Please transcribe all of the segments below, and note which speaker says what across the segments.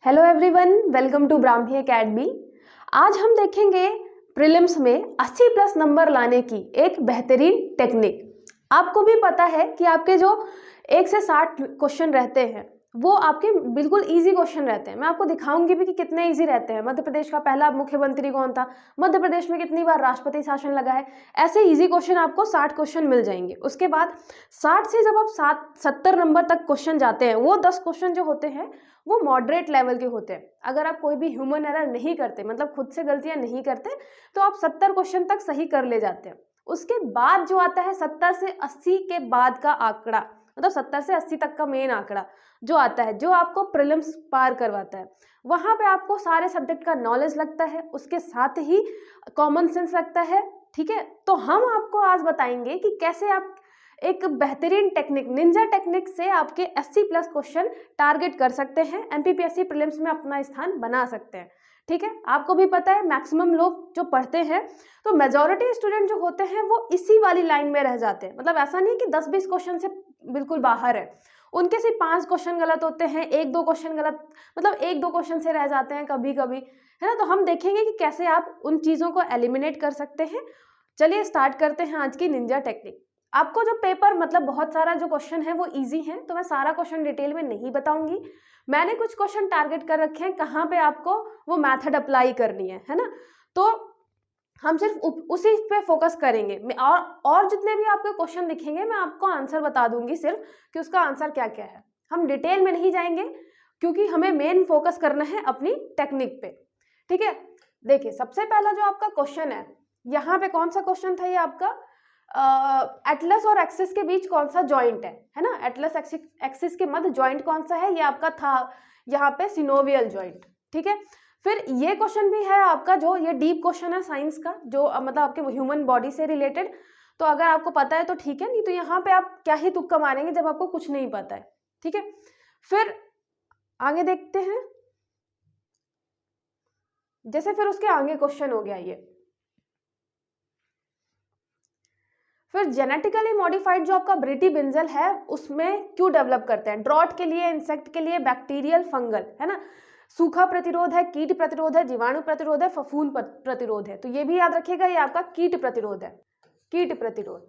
Speaker 1: Hello everyone, welcome to Brahmi Academy. आज हम देखेंगे प्रीलिम्स में 80 प्लस नंबर लाने की एक बेहतरीन टेक्निक। आपको भी पता है कि आपके जो 1 से 60 क्वेश्चन रहते हैं वो आपके बिल्कुल इजी क्वेश्चन रहते हैं। मैं आपको दिखाऊंगी भी कि कितने इजी रहते हैं। मध्य प्रदेश का पहला मुख्यमंत्री कौन था, मध्य प्रदेश में कितनी बार राष्ट्रपति शासन लगा है, ऐसे इजी क्वेश्चन आपको 60 क्वेश्चन मिल जाएंगे। उसके बाद 60 से जब आप 70 नंबर तक क्वेश्चन जाते हैं, वो 10 क्वेश्चन जो होते हैं वो मॉडरेट लेवल के होते हैं। अगर आप कोई भी ह्यूमन एरर नहीं करते, मतलब खुद से गलतियां नहीं करते, तो आप 70 क्वेश्चन तक सही कर ले जाते हैं। उसके बाद जो आता है 70 से 80 के बाद का आंकड़ा, मतलब 70 से 80 तक का मेन आंकड़ा जो आता है, जो आपको प्रीलिम्स पार करवाता है, वहां पे आपको सारे सब्जेक्ट का नॉलेज लगता है, उसके साथ ही कॉमन सेंस लगता है। ठीक है, तो हम आपको आज बताएंगे कि कैसे आप एक बेहतरीन टेक्निक, निंजा टेक्निक से आपके 80 प्लस क्वेश्चन टारगेट कर सकते हैं, एमपीपीएससी प्रीलिम्स में अपना स्थान बना सकते हैं। ठीक है, आपको भी पता है मैक्सिमम लोग जो पढ़ते हैं, तो मेजॉरिटी स्टूडेंट जो होते हैं वो इसी वाली लाइन में रह जाते हैं। मतलब ऐसा नहीं कि 10-20 क्वेश्चन से बिल्कुल बाहर है, उनके सिर्फ 5 क्वेश्चन गलत होते हैं, 1-2 क्वेश्चन गलत, मतलब 1-2 क्वेश्चन से रह जाते हैं कभी कभी, है ना। तो हम देखेंगे कि कैसे आप उन चीज़ों को एलिमिनेट कर सकते हैं। चलिए स्टार्ट करते हैं आज की निंजा टेक्निक। आपको जो पेपर, मतलब बहुत सारा जो क्वेश्चन है वो इजी है, तो मैं सारा क्वेश्चन डिटेल में नहीं बताऊंगी। मैंने कुछ क्वेश्चन टारगेट कर रखे हैं कहाँ पे आपको वो मेथड अप्लाई करनी है ना। तो हम सिर्फ उसी पे फोकस करेंगे, और जितने भी आपके क्वेश्चन दिखेंगे मैं आपको आंसर बता दूंगी सिर्फ कि उसका आंसर क्या क्या है। हम डिटेल में नहीं जाएंगे क्योंकि हमें मेन फोकस करना है अपनी टेक्निक पे। ठीक है, देखिए सबसे पहला जो आपका क्वेश्चन है, यहाँ पे कौन सा क्वेश्चन था ये आपका, एटलस और एक्सिस के बीच कौन सा जॉइंट है ना। एटलस एक्सिस के मध्य जॉइंट कौन सा है, ये आपका था यहाँ पे सिनोवियल जॉइंट। ठीक है, फिर ये क्वेश्चन भी है आपका, जो ये डीप क्वेश्चन है साइंस का, जो मतलब आपके ह्यूमन बॉडी से रिलेटेड। तो अगर आपको पता है तो ठीक है, नहीं तो यहाँ पे आप क्या ही तुक्का मारेंगे जब आपको कुछ नहीं पता है। ठीक है, फिर आगे देखते हैं। जैसे फिर उसके आगे क्वेश्चन हो गया ये, फिर जेनेटिकली मॉडिफाइड जो आपका ब्रिटी बिंजल है उसमें क्यों डेवलप करते हैं, ड्रॉट के लिए, इंसेक्ट के लिए, बैक्टीरियल, फंगल, है ना। सूखा प्रतिरोध है, कीट प्रतिरोध है, जीवाणु प्रतिरोध है, फफूंद प्रतिरोध है। तो ये भी याद रखिएगा, ये आपका कीट प्रतिरोध है, कीट प्रतिरोध।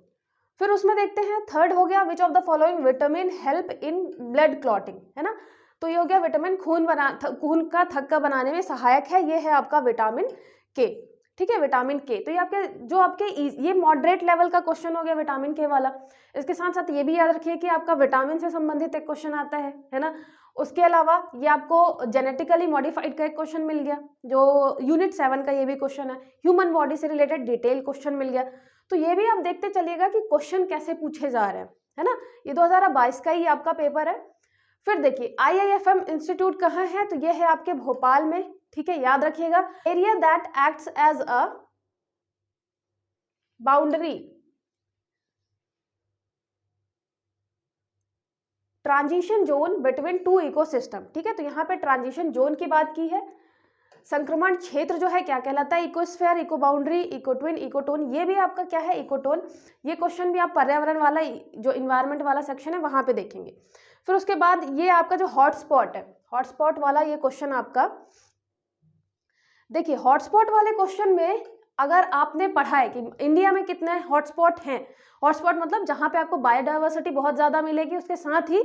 Speaker 1: फिर उसमें देखते हैं थर्ड हो गया, which of the following vitamin help in blood clotting, है ना। तो ये हो गया विटामिन खून का थक्का बनाने में सहायक है, ये है आपका विटामिन के। ठीक है, विटामिन के। तो ये आपके जो आपके ये मॉडरेट लेवल का क्वेश्चन हो गया विटामिन के वाला। इसके साथ साथ ये भी याद रखिए कि आपका विटामिन से संबंधित एक क्वेश्चन आता है ना। उसके अलावा ये आपको जेनेटिकली मॉडिफाइड का एक क्वेश्चन मिल गया, जो यूनिट 7 का ये भी क्वेश्चन है, ह्यूमन बॉडी से रिलेटेड डिटेल क्वेश्चन मिल गया। तो ये भी आप देखते चलिएगा कि क्वेश्चन कैसे पूछे जा रहे हैं, है ना। ये 2022 का ही आपका पेपर है। फिर देखिए IIFM इंस्टीट्यूट कहाँ है, तो ये है आपके भोपाल में। ठीक है, याद रखिएगा, area that acts as a boundary transition zone between two ecosystem. ठीक है, तो यहाँ पे ट्रांजिशन जोन की बात की है। संक्रमण क्षेत्र जो है क्या कहलाता है, इकोस्फेयर, इको बाउंड्री, इकोट्विन, इकोटोन। ये भी आपका क्या है, इकोटोन। ये क्वेश्चन भी आप पर्यावरण वाला जो इन्वायरमेंट वाला सेक्शन है वहां पे देखेंगे। फिर उसके बाद ये आपका जो हॉटस्पॉट है, हॉटस्पॉट वाला ये क्वेश्चन आपका, देखिए हॉटस्पॉट वाले क्वेश्चन में अगर आपने पढ़ा है कि इंडिया में कितने हॉटस्पॉट हैं, हॉटस्पॉट मतलब जहां पे आपको बायोडाइवर्सिटी बहुत ज्यादा मिलेगी, उसके साथ ही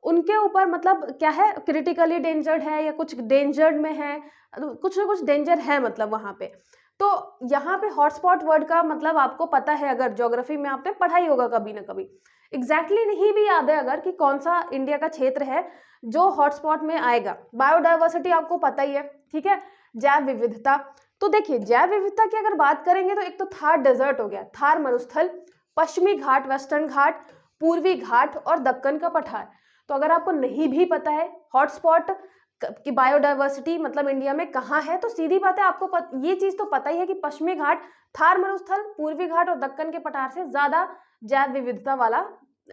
Speaker 1: उनके ऊपर मतलब क्या है, क्रिटिकली डेंजर्ड है या कुछ डेंजर्ड में है, कुछ ना कुछ डेंजर है मतलब वहां पे। तो यहाँ पे हॉटस्पॉट वर्ड का मतलब आपको पता है, अगर ज्योग्राफी में आपने पढ़ा ही होगा कभी ना कभी। एग्जैक्टली नहीं भी याद है अगर कि कौन सा इंडिया का क्षेत्र है जो हॉटस्पॉट में आएगा। बायोडाइवर्सिटी आपको पता ही है। ठीक है, जैव विविधता, तो देखिए जैव विविधता की अगर बात करेंगे तो एक तो थार डेजर्ट हो गया, थार मरुस्थल, पश्चिमी घाट, वेस्टर्न घाट, पूर्वी घाट और दक्कन का पठार। तो अगर आपको नहीं भी पता है हॉटस्पॉट की बायोडाइवर्सिटी मतलब इंडिया में कहाँ है, तो सीधी बात है आपको ये चीज तो पता ही है कि पश्चिमी घाट, थार मरुस्थल, पूर्वी घाट और दक्कन के पठार से ज्यादा जैव विविधता वाला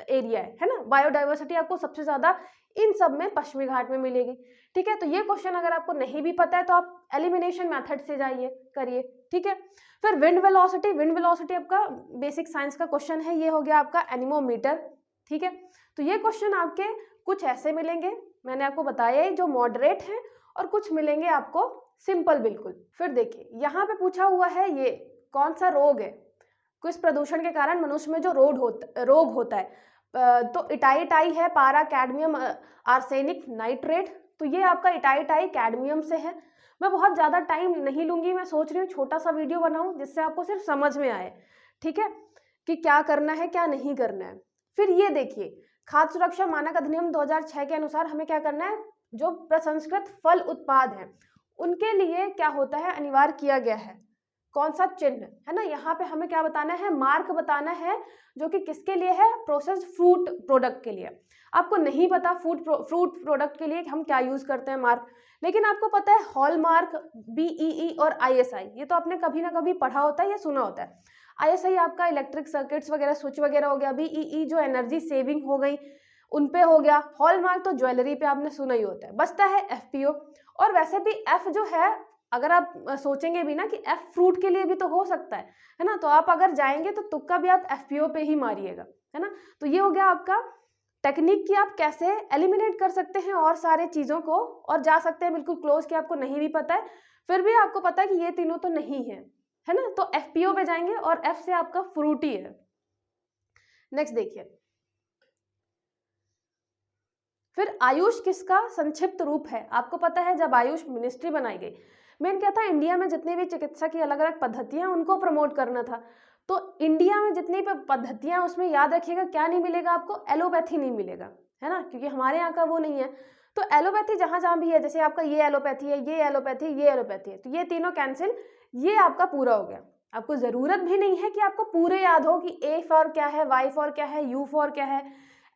Speaker 1: एरिया है ना। बायोडाइवर्सिटी आपको सबसे ज्यादा इन सब में पश्चिमी घाट में मिलेगी। ठीक है, तो ये क्वेश्चन अगर आपको नहीं भी पता है तो आप एलिमिनेशन मेथड से जाइए, करिए। ठीक है, फिर विंड वेलोसिटी, विंड वेलोसिटी आपका बेसिक साइंस का क्वेश्चन है, ये हो गया आपका एनीमोमीटर। ठीक है, तो ये क्वेश्चन आपके कुछ ऐसे मिलेंगे, मैंने आपको बताया ही, जो मॉडरेट है और कुछ मिलेंगे आपको सिंपल बिल्कुल। फिर देखिए यहाँ पे पूछा हुआ है ये कौन सा रोग है, किस प्रदूषण के कारण मनुष्य में जो रोग होता है, तो इटाई है, पारा, कैडमियम, आर्सेनिक, नाइट्रेट। तो ये आपका इटाई कैडमियम से है। मैं बहुत ज़्यादा टाइम नहीं लूंगी, मैं सोच रही हूँ छोटा सा वीडियो बनाऊं जिससे आपको सिर्फ समझ में आए, ठीक है, कि क्या करना है क्या नहीं करना है। फिर ये देखिए खाद्य सुरक्षा मानक अधिनियम 2006 के अनुसार हमें क्या करना है, जो प्रसंस्कृत फल उत्पाद हैं उनके लिए क्या होता है, अनिवार्य किया गया है कौन सा चिन्ह, है ना। यहाँ पे हमें क्या बताना है, मार्क बताना है, जो कि किसके लिए है, प्रोसेस्ड फ्रूट प्रोडक्ट के लिए। आपको नहीं पता फ्रूट प्रोडक्ट के लिए हम क्या यूज करते हैं मार्क, लेकिन आपको पता है हॉलमार्क, BEE और ISI, ये तो आपने कभी ना कभी पढ़ा होता है या सुना होता है। ISI आपका इलेक्ट्रिक सर्किट्स वगैरह, स्विच वगैरह हो गया, BEE जो एनर्जी सेविंग हो गई उन पे हो गया, हॉलमार्क तो ज्वेलरी पे आपने सुना ही होता है। बचता है FPO, और वैसे भी F जो है, अगर आप सोचेंगे भी ना कि F फ्रूट के लिए भी तो हो सकता है ना, तो आप अगर जाएंगे तो तुक्का भी आप FPO पे ही मारिएगा, है ना। तो ये हो गया आपका टेक्निक कि आप कैसे एलिमिनेट कर सकते हैं और सारे चीज़ों को, और जा सकते हैं बिल्कुल क्लोज कि आपको नहीं भी पता है, फिर भी आपको पता है कि ये तीनों तो नहीं है ना, तो FPO पे जाएंगे और F से आपका फ्रूटी है। नेक्स्ट देखिए, फिर आयुष किसका संक्षिप्त रूप है। आपको पता है जब आयुष मिनिस्ट्री बनाई गई, मेन क्या था, इंडिया में जितनी भी चिकित्सा की अलग अलग पद्धतियां उनको प्रमोट करना था। तो इंडिया में जितनी भी पद्धतियां, उसमें याद रखिएगा क्या नहीं मिलेगा आपको, एलोपैथी नहीं मिलेगा, है ना, क्योंकि हमारे यहाँ का वो नहीं है। तो एलोपैथी जहां जहां भी है, जैसे आपका ये एलोपैथी है, ये एलोपैथी, ये एलोपैथी है, तो ये तीनों कैंसिल, ये आपका पूरा हो गया। आपको जरूरत भी नहीं है कि आपको पूरे याद हो कि A फॉर क्या है, Y फॉर क्या है, U फॉर क्या है,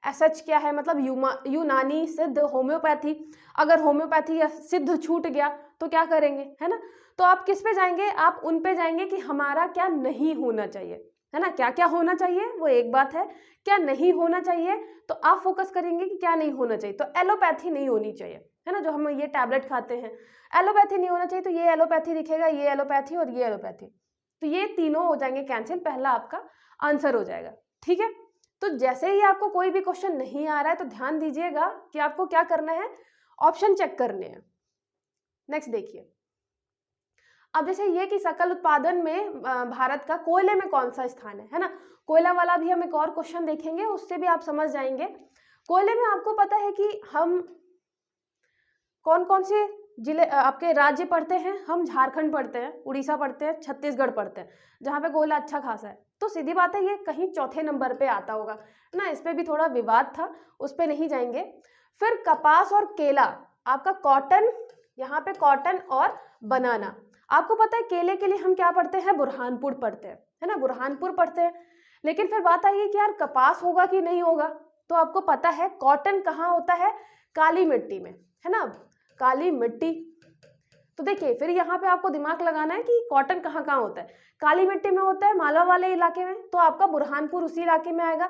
Speaker 1: SH क्या है, मतलब यूनानी, सिद्ध, होम्योपैथी। अगर होम्योपैथी या सिद्ध छूट गया तो क्या करेंगे, है ना। तो आप किस पे जाएंगे, आप उन पे जाएंगे कि हमारा क्या नहीं होना चाहिए, है ना। क्या क्या होना चाहिए वो एक बात है, क्या नहीं होना चाहिए तो आप फोकस करेंगे कि क्या नहीं होना चाहिए। तो एलोपैथी नहीं होनी चाहिए, है ना, जो हम ये टैबलेट खाते हैं, एलोपैथी नहीं होना चाहिए, तो ये एलोपैथी दिखेगा, ये एलोपैथी और ये एलोपैथी, तो ये तीनों हो जाएंगे कैंसिल, पहला आपका आंसर हो जाएगा, ठीक है। तो जैसे ही आपको कोई भी क्वेश्चन नहीं आ रहा है तो ध्यान दीजिएगा कि आपको क्या करना है, ऑप्शन चेक करने हैं। नेक्स्ट देखिए, अब जैसे ये कि सकल उत्पादन में भारत का कोयले में कौन सा स्थान है ना, कोयला वाला भी हम एक और क्वेश्चन देखेंगे, उससे भी आप समझ जाएंगे। कोयले में आपको पता है कि हम कौन कौन से जिले, आपके राज्य पढ़ते हैं, हम झारखंड पढ़ते हैं, उड़ीसा पढ़ते हैं, छत्तीसगढ़ पढ़ते हैं, जहाँ पे कोयला अच्छा खासा है। तो सीधी बात है ये कहीं चौथे नंबर पे आता होगा ना, इस पे भी थोड़ा विवाद था, उस पे नहीं जाएंगे। फिर कपास और केला, आपका कॉटन, यहाँ पे कॉटन और बनाना। आपको पता है केले के लिए हम क्या पढ़ते हैं, बुरहानपुर पढ़ते हैं, है ना, बुरहानपुर पढ़ते हैं। लेकिन फिर बात आई कि यार कपास होगा कि नहीं होगा, तो आपको पता है कॉटन कहाँ होता है, काली मिट्टी में, है ना, काली मिट्टी। तो देखिए फिर यहाँ पे आपको दिमाग लगाना है कि कॉटन कहाँ कहाँ होता है, काली मिट्टी में होता है मालवा वाले इलाके में, तो आपका बुरहानपुर उसी इलाके में आएगा।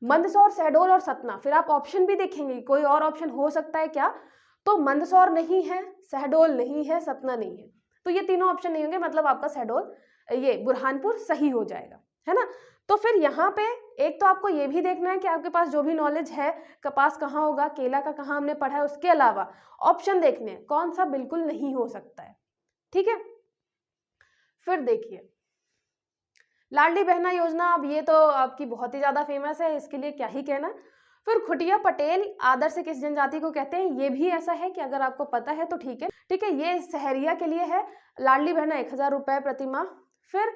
Speaker 1: मंदसौर, शहडोल और सतना, फिर आप ऑप्शन भी देखेंगे कोई और ऑप्शन हो सकता है क्या, तो मंदसौर नहीं है, शहडोल नहीं है, सतना नहीं है, तो ये तीनों ऑप्शन नहीं होंगे, मतलब आपका शहडोल, ये बुरहानपुर सही हो जाएगा, है ना। तो फिर यहाँ पे एक तो आपको ये भी देखना है कि आपके पास जो भी नॉलेज है, कपास कहाँ होगा, केला का कहाँ हमने पढ़ा है, उसके अलावा ऑप्शन देखने हैं कौन सा बिल्कुल नहीं हो सकता है, ठीक है। फिर देखिए लाडली बहना योजना, अब ये तो आपकी बहुत ही ज्यादा फेमस है, इसके लिए क्या ही कहना। फिर खुटिया पटेल आदर्श किस जनजाति को कहते हैं, ये भी ऐसा है कि अगर आपको पता है तो ठीक है, ठीक है, ये सहरिया के लिए है। लाडली बहना 1000 रुपए प्रति माह। फिर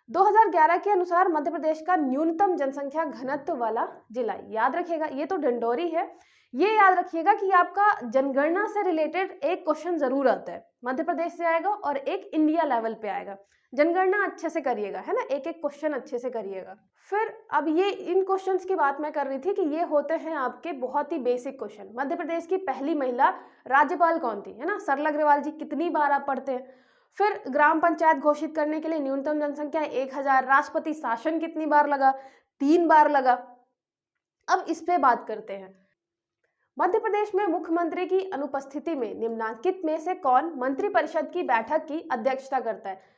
Speaker 1: 2011 के अनुसार मध्य प्रदेश का न्यूनतम जनसंख्या घनत्व वाला जिला, याद रखिएगा ये तो डिंडोरी है। ये याद रखिएगा कि आपका जनगणना से रिलेटेड एक क्वेश्चन जरूर आता है, मध्य प्रदेश से आएगा और एक इंडिया लेवल पे आएगा। जनगणना अच्छे से करिएगा, है ना, एक एक क्वेश्चन अच्छे से करिएगा। फिर अब ये इन क्वेश्चंस की बात मैं कर रही थी कि ये होते हैं आपके बहुत ही बेसिक क्वेश्चन। मध्य प्रदेश की पहली महिला राज्यपाल कौन थी, है ना, सरला अग्रवाल जी, कितनी बार आप पढ़ते हैं। फिर ग्राम पंचायत घोषित करने के लिए न्यूनतम जनसंख्या 1000, राष्ट्रपति शासन कितनी बार लगा, 3 बार लगा। अब इस पे बात करते हैं। मध्य प्रदेश में मुख्यमंत्री की अनुपस्थिति में निम्नलिखित में से कौन मंत्रिपरिषद की बैठक की अध्यक्षता करता है।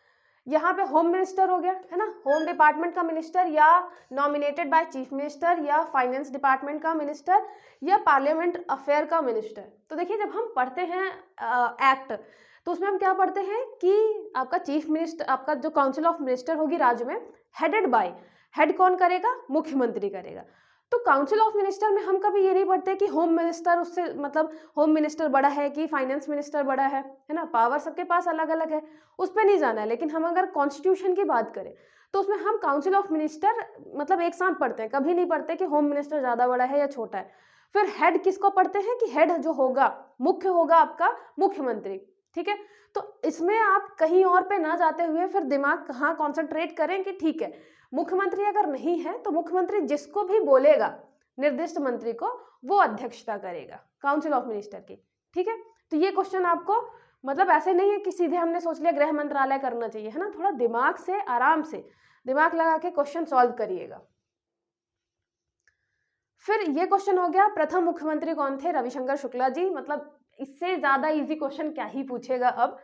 Speaker 1: यहाँ पे होम मिनिस्टर हो गया, है ना, होम डिपार्टमेंट का मिनिस्टर, या नॉमिनेटेड बाय चीफ मिनिस्टर, या फाइनेंस डिपार्टमेंट का मिनिस्टर, या पार्लियामेंट अफेयर का मिनिस्टर। तो देखिए जब हम पढ़ते हैं एक्ट, तो उसमें हम क्या पढ़ते हैं कि आपका चीफ मिनिस्टर, आपका जो काउंसिल ऑफ मिनिस्टर होगी राज्य में, हेडेड बाय, हेड कौन करेगा, मुख्यमंत्री करेगा। तो काउंसिल ऑफ मिनिस्टर में हम कभी ये नहीं पढ़ते कि होम मिनिस्टर उससे मतलब होम मिनिस्टर बड़ा है कि फाइनेंस मिनिस्टर बड़ा है ना, पावर सबके पास अलग अलग है, उस पर नहीं जाना है। लेकिन हम अगर कॉन्स्टिट्यूशन की बात करें तो उसमें हम काउंसिल ऑफ मिनिस्टर मतलब एक साथ पढ़ते हैं, कभी नहीं पढ़ते कि होम मिनिस्टर ज़्यादा बड़ा है या छोटा है। फिर हेड किसको पढ़ते हैं कि हेड जो होगा, मुख्य होगा आपका मुख्यमंत्री, ठीक है। तो इसमें आप कहीं और पे ना जाते हुए फिर दिमाग कहाँ कॉन्सेंट्रेट करें कि ठीक है, मुख्यमंत्री अगर नहीं है तो मुख्यमंत्री जिसको भी बोलेगा निर्दिष्ट मंत्री को, वो अध्यक्षता करेगा काउंसिल ऑफ मिनिस्टर की, ठीक है। तो ये क्वेश्चन आपको मतलब ऐसे नहीं है कि सीधे हमने सोच लिया गृह मंत्रालय करना चाहिए, है ना, थोड़ा दिमाग से आराम से दिमाग लगा के क्वेश्चन सॉल्व करिएगा। फिर ये क्वेश्चन हो गया, प्रथम मुख्यमंत्री कौन थे, रविशंकर शुक्ला जी। मतलब इससे ज्यादा इजी क्वेश्चन क्या ही पूछेगा अब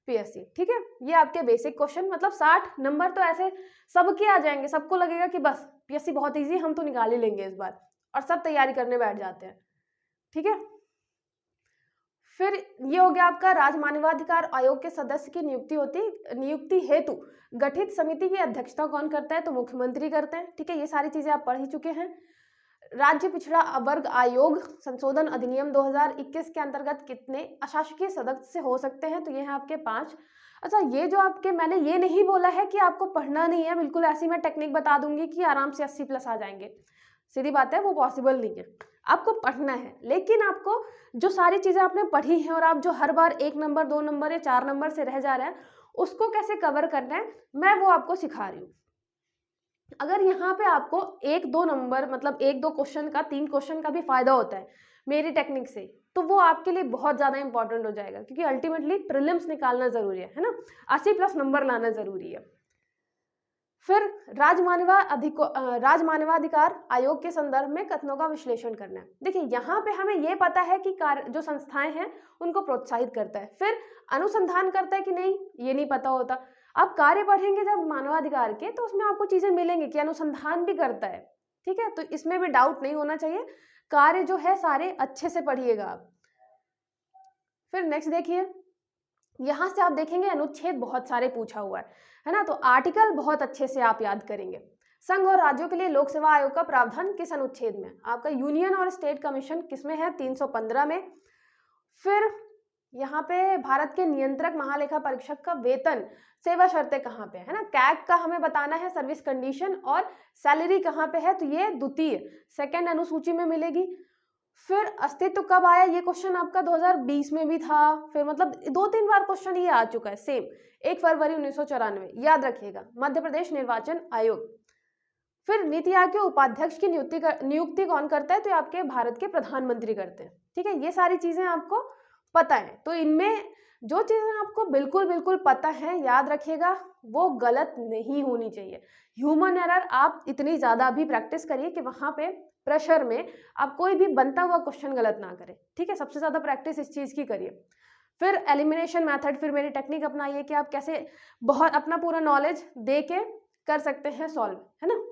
Speaker 1: पीएससी, ठीक है। ये आपके बेसिक क्वेश्चन, मतलब 60 नंबर तो ऐसे सबके आ जाएंगे, सबको लगेगा कि बस पीएससी बहुत इजी, हम तो निकाल ही लेंगे इस बार, और सब तैयारी करने बैठ जाते हैं, ठीक है। फिर ये हो गया आपका, राज्य मानवाधिकार आयोग के सदस्य की नियुक्ति हेतु गठित समिति की अध्यक्षता कौन करता है, तो मुख्यमंत्री करते हैं, ठीक है। ये सारी चीजें आप पढ़ ही चुके हैं। राज्य पिछड़ा वर्ग आयोग संशोधन अधिनियम 2021 के अंतर्गत कितने अशासकीय सदस्य हो सकते हैं, तो ये है आपके 5। अच्छा, ये जो आपके, मैंने ये नहीं बोला है कि आपको पढ़ना नहीं है, बिल्कुल ऐसी मैं टेक्निक बता दूंगी कि आराम से 80+ आ जाएंगे, सीधी बात है, वो पॉसिबल नहीं है। आपको पढ़ना है, लेकिन आपको जो सारी चीजें आपने पढ़ी हैं और आप जो हर बार 1 नंबर 2 नंबर या 4 नंबर से रह जा रहे हैं, उसको कैसे कवर करना है मैं वो आपको सिखा रही हूँ। अगर यहाँ पे आपको 1-2 नंबर मतलब 1-2 क्वेश्चन का 3 क्वेश्चन का भी फायदा होता है मेरी टेक्निक से, तो वो आपके लिए बहुत ज्यादा इंपॉर्टेंट हो जाएगा, क्योंकि अल्टीमेटली प्रीलिम्स निकालना जरूरी है ना, 80+ नंबर लाना जरूरी है। फिर राजमानवाधिकार आयोग के संदर्भ में कथनों का विश्लेषण करना है। देखिए यहाँ पे हमें ये पता है कि जो संस्थाएं हैं उनको प्रोत्साहित करता है, फिर अनुसंधान करता है कि नहीं, ये नहीं पता होता। आप कार्य पढ़ेंगे जब मानवाधिकार के, तो उसमें आपको चीजें मिलेंगी कि अनुसंधान भी करता है, ठीक है। तो इसमें भी डाउट नहीं होना चाहिए, कार्य जो है सारे अच्छे से पढ़िएगा आप। फिर नेक्स्ट देखिए, यहां से आप देखेंगे अनुच्छेद बहुत सारे पूछा हुआ है ना, तो आर्टिकल बहुत अच्छे से आप याद करेंगे। संघ और राज्यों के लिए लोक सेवा आयोग का प्रावधान किस अनुच्छेद में, आपका यूनियन और स्टेट कमीशन किसमें है, 315 में। फिर यहाँ पे भारत के नियंत्रक महालेखा परीक्षक का वेतन सेवा शर्तें कहाँ पे है ना, कैग का हमें बताना है सर्विस कंडीशन, और सैलरी कहाँ पे है, तो ये द्वितीय सेकंड अनुसूची में मिलेगी। फिर अस्तित्व कब आया, ये क्वेश्चन आपका 2020 में भी था, फिर मतलब 2-3 बार क्वेश्चन ये आ चुका है सेम, 1 फरवरी 1994, याद रखिएगा, मध्य प्रदेश निर्वाचन आयोग। फिर नीति आयोग के उपाध्यक्ष की नियुक्ति कौन करता है, तो आपके भारत के प्रधानमंत्री करते हैं, ठीक है। ये सारी चीजें आपको पता है, तो इनमें जो चीजें आपको बिल्कुल बिल्कुल पता है, याद रखिएगा, वो गलत नहीं होनी चाहिए। ह्यूमन एरर आप इतनी ज्यादा भी प्रैक्टिस करिए कि वहां पे प्रेशर में आप कोई भी बनता हुआ क्वेश्चन गलत ना करें, ठीक है। सबसे ज्यादा प्रैक्टिस इस चीज की करिए। फिर एलिमिनेशन मेथड, फिर मेरी टेक्निक अपनाइए कि आप कैसे बहुत अपना पूरा नॉलेज दे के कर सकते हैं सॉल्व, है ना।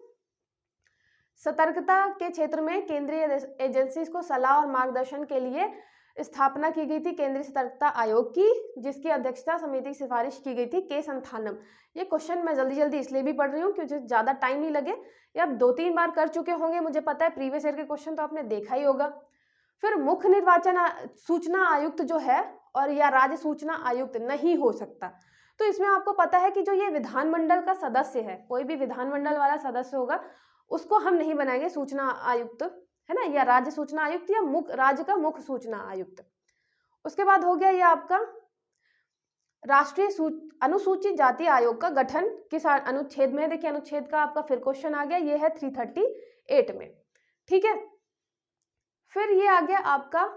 Speaker 1: सतर्कता के क्षेत्र में केंद्रीय एजेंसी को सलाह और मार्गदर्शन के लिए स्थापना की गई थी केंद्रीय सतर्कता आयोग की, जिसकी अध्यक्षता समिति की सिफारिश की गई थी के संथानम। ये क्वेश्चन मैं जल्दी जल्दी इसलिए भी पढ़ रही हूँ क्योंकि ज्यादा टाइम नहीं लगे, ये आप 2-3 बार कर चुके होंगे, मुझे पता है प्रीवियस ईयर के क्वेश्चन तो आपने देखा ही होगा। फिर मुख्य निर्वाचन सूचना आयुक्त जो है और या राज्य सूचना आयुक्त नहीं हो सकता, तो इसमें आपको पता है कि जो ये विधानमंडल का सदस्य है, कोई भी विधानमंडल वाला सदस्य होगा, उसको हम नहीं बनाएंगे सूचना आयुक्त, है ना, या राज्य सूचना आयुक्त या राज्य का मुख्य सूचना आयुक्त। उसके बाद हो गया ये आपका राष्ट्रीय अनुसूचित जाति आयोग का गठन किस अनुच्छेद में है, देखिए अनुच्छेद का आपका फिर क्वेश्चन आ गया, ये है 338 में, ठीक है। फिर ये आ गया आपका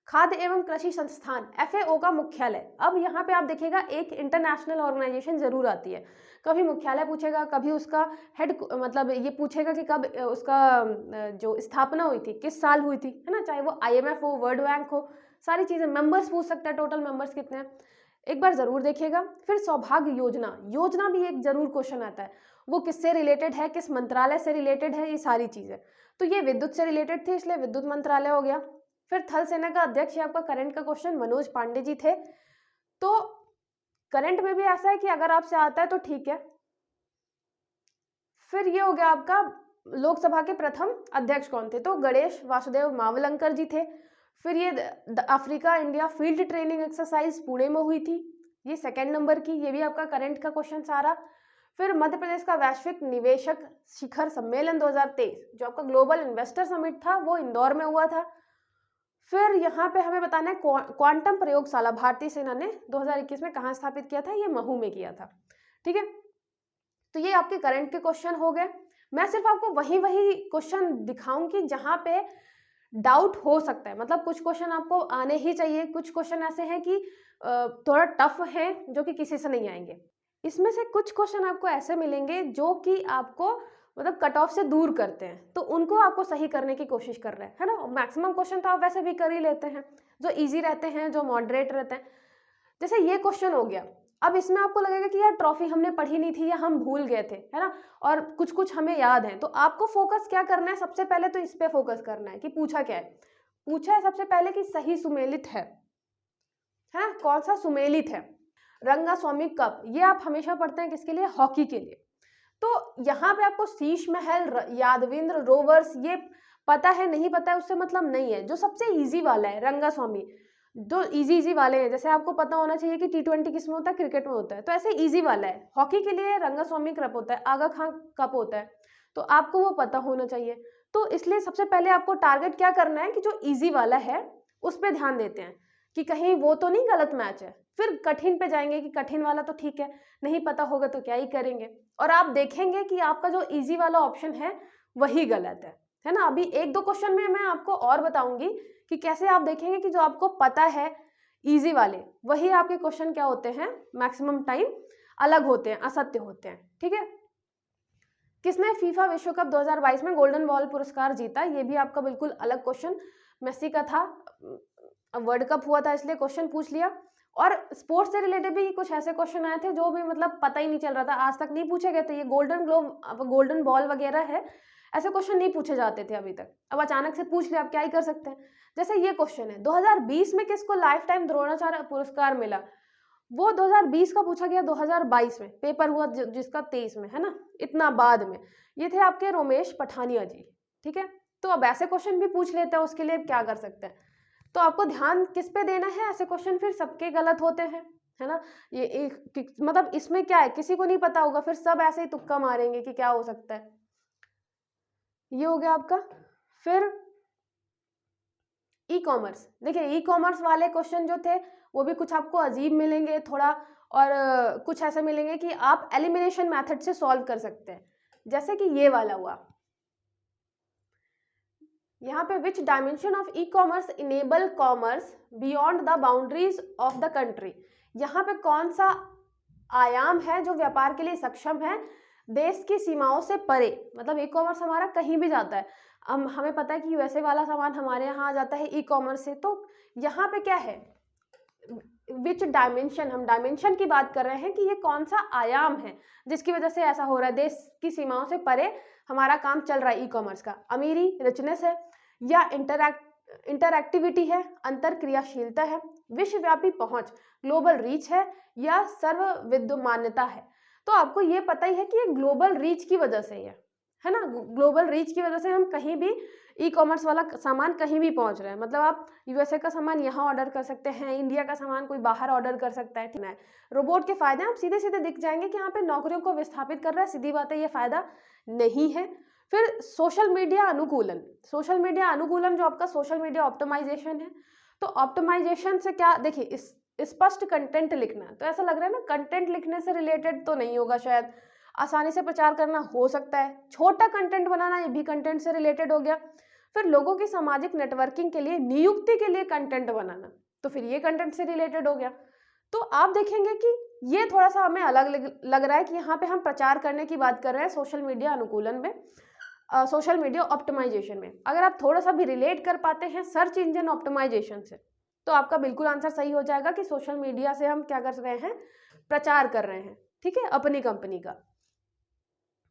Speaker 1: खाद्य एवं कृषि संस्थान FAO का मुख्यालय। अब यहाँ पे आप देखिएगा एक इंटरनेशनल ऑर्गेनाइजेशन जरूर आती है, कभी मुख्यालय पूछेगा, कभी उसका हेड मतलब ये पूछेगा कि कब उसका जो स्थापना हुई थी किस साल हुई थी, है ना, चाहे वो IMF हो, वर्ल्ड बैंक हो, सारी चीजें, मेंबर्स पूछ सकता है, टोटल मेंबर्स कितने हैं। एक बार जरूर देखिएगा। फिर सौभाग्य योजना, योजना भी एक जरूर क्वेश्चन आता है, वो किससे रिलेटेड है, किस मंत्रालय से रिलेटेड है, ये सारी चीजें। तो ये विद्युत से रिलेटेड थी, इसलिए विद्युत मंत्रालय हो गया। फिर थल सेना का अध्यक्ष, ये आपका करंट का क्वेश्चन, मनोज पांडे जी थे। तो करंट में भी ऐसा है कि अगर आपसे आता है तो ठीक है। फिर ये हो गया आपका लोकसभा के प्रथम अध्यक्ष कौन थे, तो गणेश वासुदेव मावलंकर जी थे। फिर ये Africa India field training exercise Pune में हुई थी, ये सेकंड नंबर की, ये भी आपका करंट का क्वेश्चन सारा। फिर मध्य प्रदेश का वैश्विक निवेशक शिखर सम्मेलन 2023, जो आपका ग्लोबल इन्वेस्टर समिट था, वो इंदौर में हुआ था। फिर यहाँ पे हमें बताना है क्वांटम प्रयोगशाला भारतीय सेना ने 2021 में कहाँ स्थापित किया था, ये महू में किया था। ठीक है, तो ये आपके करंट के क्वेश्चन हो गए। मैं सिर्फ आपको वही क्वेश्चन दिखाऊंगी जहां पे डाउट हो सकता है, मतलब कुछ क्वेश्चन आपको आने ही चाहिए, कुछ क्वेश्चन ऐसे हैं कि थोड़ा टफ है जो कि किसी से नहीं आएंगे। इसमें से कुछ क्वेश्चन आपको ऐसे मिलेंगे जो कि आपको मतलब कट ऑफ से दूर करते हैं, तो उनको आपको सही करने की कोशिश कर रहे हैं, है ना। मैक्सिमम क्वेश्चन तो आप वैसे भी कर ही लेते हैं, जो इजी रहते हैं, जो मॉडरेट रहते हैं। जैसे ये क्वेश्चन हो गया, अब इसमें आपको लगेगा कि यार ट्रॉफी हमने पढ़ी नहीं थी या हम भूल गए थे, है ना, और कुछ कुछ हमें याद है। तो आपको फोकस क्या करना है, सबसे पहले तो इस पे फोकस करना है कि पूछा क्या है। पूछा है सबसे पहले कि सही सुमेलित है ना, कौन सा सुमेलित है। रंगास्वामी कप, ये आप हमेशा पढ़ते हैं किसके लिए, हॉकी के लिए। तो यहाँ पे आपको शीश महल, यादविंद्र रोवर्स, ये पता है नहीं पता है उससे मतलब नहीं है। जो सबसे इजी वाला है रंगास्वामी, जो इजी वाले हैं, जैसे आपको पता होना चाहिए कि T20 किस में होता है, क्रिकेट में होता है, तो ऐसे इजी वाला है। हॉकी के लिए रंगास्वामी कप होता है, आगा खां कप होता है, तो आपको वो पता होना चाहिए। तो इसलिए सबसे पहले आपको टारगेट क्या करना है कि जो इजी वाला है उस पर ध्यान देते हैं कि कहीं वो तो नहीं गलत मैच है। फिर कठिन पे जाएंगे कि कठिन वाला तो ठीक है, नहीं पता होगा तो क्या ही करेंगे, और आप देखेंगे कि आपका जो इजी वाला ऑप्शन है वही गलत है ना। अभी एक दो क्वेश्चन में मैं आपको और बताऊंगी कि कैसे आप देखेंगे कि जो आपको पता है इजी वाले, वही आपके क्वेश्चन क्या होते हैं, मैक्सिमम टाइम अलग होते हैं, असत्य होते हैं। ठीक है, किसने फीफा विश्व कप 2022 में गोल्डन बॉल पुरस्कार जीता, ये भी आपका बिल्कुल अलग क्वेश्चन, मेसी का था, वर्ल्ड कप हुआ था इसलिए क्वेश्चन पूछ लिया। और स्पोर्ट्स से रिलेटेड भी कुछ ऐसे क्वेश्चन आए थे जो भी मतलब पता ही नहीं चल रहा था, आज तक नहीं पूछे गए थे। ये गोल्डन ग्लोब, गोल्डन बॉल वगैरह है, ऐसे क्वेश्चन नहीं पूछे जाते थे अभी तक, अब अचानक से पूछ लिया, आप क्या ही कर सकते हैं। जैसे ये क्वेश्चन है, 2020 में किसको लाइफ टाइम द्रोणाचार्य पुरस्कार मिला, वो 2020 का पूछा गया, 2022 में पेपर हुआ जिसका 23 में, है ना, इतना बाद में। ये थे आपके रोमेश पठानिया जी। ठीक है, तो अब ऐसे क्वेश्चन भी पूछ लेते हैं, उसके लिए क्या कर सकते हैं। तो आपको ध्यान किस पे देना है, ऐसे क्वेश्चन फिर सबके गलत होते हैं, है ना। ये एक मतलब इसमें क्या है, किसी को नहीं पता होगा, फिर सब ऐसे ही तुक्का मारेंगे कि क्या हो सकता है। ये हो गया आपका। फिर ई कॉमर्स, देखिए ई कॉमर्स वाले क्वेश्चन जो थे वो भी कुछ आपको अजीब मिलेंगे थोड़ा, और कुछ ऐसे मिलेंगे कि आप एलिमिनेशन मेथड से सॉल्व कर सकते हैं। जैसे कि ये वाला हुआ, यहाँ पे which dimension of e commerce enable commerce beyond the boundaries of the country, यहाँ पे कौन सा आयाम है जो व्यापार के लिए सक्षम है देश की सीमाओं से परे, मतलब ई कॉमर्स हमारा कहीं भी जाता है। हमें पता है कि यूएसए वाला सामान हमारे यहाँ आ जाता है ई कॉमर्स से, तो यहाँ पे क्या है, विच डायमेंशन, हम डायमेंशन की बात कर रहे हैं कि ये कौन सा आयाम है जिसकी वजह से ऐसा हो रहा है, देश की सीमाओं से परे हमारा काम चल रहा है ई कॉमर्स का। अमीरी, रिचनेस है, या इंटरएक्टिविटी है, अंतर क्रियाशीलता है, विश्वव्यापी पहुंच, ग्लोबल रीच है, या सर्व विद्यमान्यता है। तो आपको ये पता ही है कि ये ग्लोबल रीच की वजह से है ना, ग्लोबल रीच की वजह से हम कहीं भी ई कॉमर्स वाला सामान कहीं भी पहुंच रहे हैं। मतलब आप यूएसए का सामान यहाँ ऑर्डर कर सकते हैं, इंडिया का सामान कोई बाहर ऑर्डर कर सकता है, ठीक है। रोबोट के फायदे आप सीधे सीधे दिख जाएंगे कि यहाँ पे नौकरियों को विस्थापित कर रहा है, सीधी बात है ये फायदा नहीं है। फिर सोशल मीडिया अनुकूलन, सोशल मीडिया अनुकूलन जो आपका सोशल मीडिया ऑप्टिमाइजेशन है, तो ऑप्टिमाइजेशन से क्या, देखिए स्पष्ट कंटेंट लिखना, तो ऐसा लग रहा है ना कंटेंट लिखने से रिलेटेड तो नहीं होगा शायद, आसानी से प्रचार करना हो सकता है, छोटा कंटेंट बनाना ये भी कंटेंट से रिलेटेड हो गया। फिर लोगों की सामाजिक नेटवर्किंग के लिए, नियुक्ति के लिए कंटेंट बनाना, तो फिर ये कंटेंट से रिलेटेड हो गया। तो आप देखेंगे कि ये थोड़ा सा हमें अलग लग रहा है कि यहाँ पे हम प्रचार करने की बात कर रहे हैं सोशल मीडिया अनुकूलन में, सोशल मीडिया ऑप्टिमाइजेशन में। अगर आप थोड़ा सा भी रिलेट कर पाते हैं सर्च इंजन ऑप्टिमाइजेशन से, तो आपका बिल्कुल आंसर सही हो जाएगा कि सोशल मीडिया से हम क्या कर रहे हैं, प्रचार कर रहे हैं, ठीक है, अपनी कंपनी का।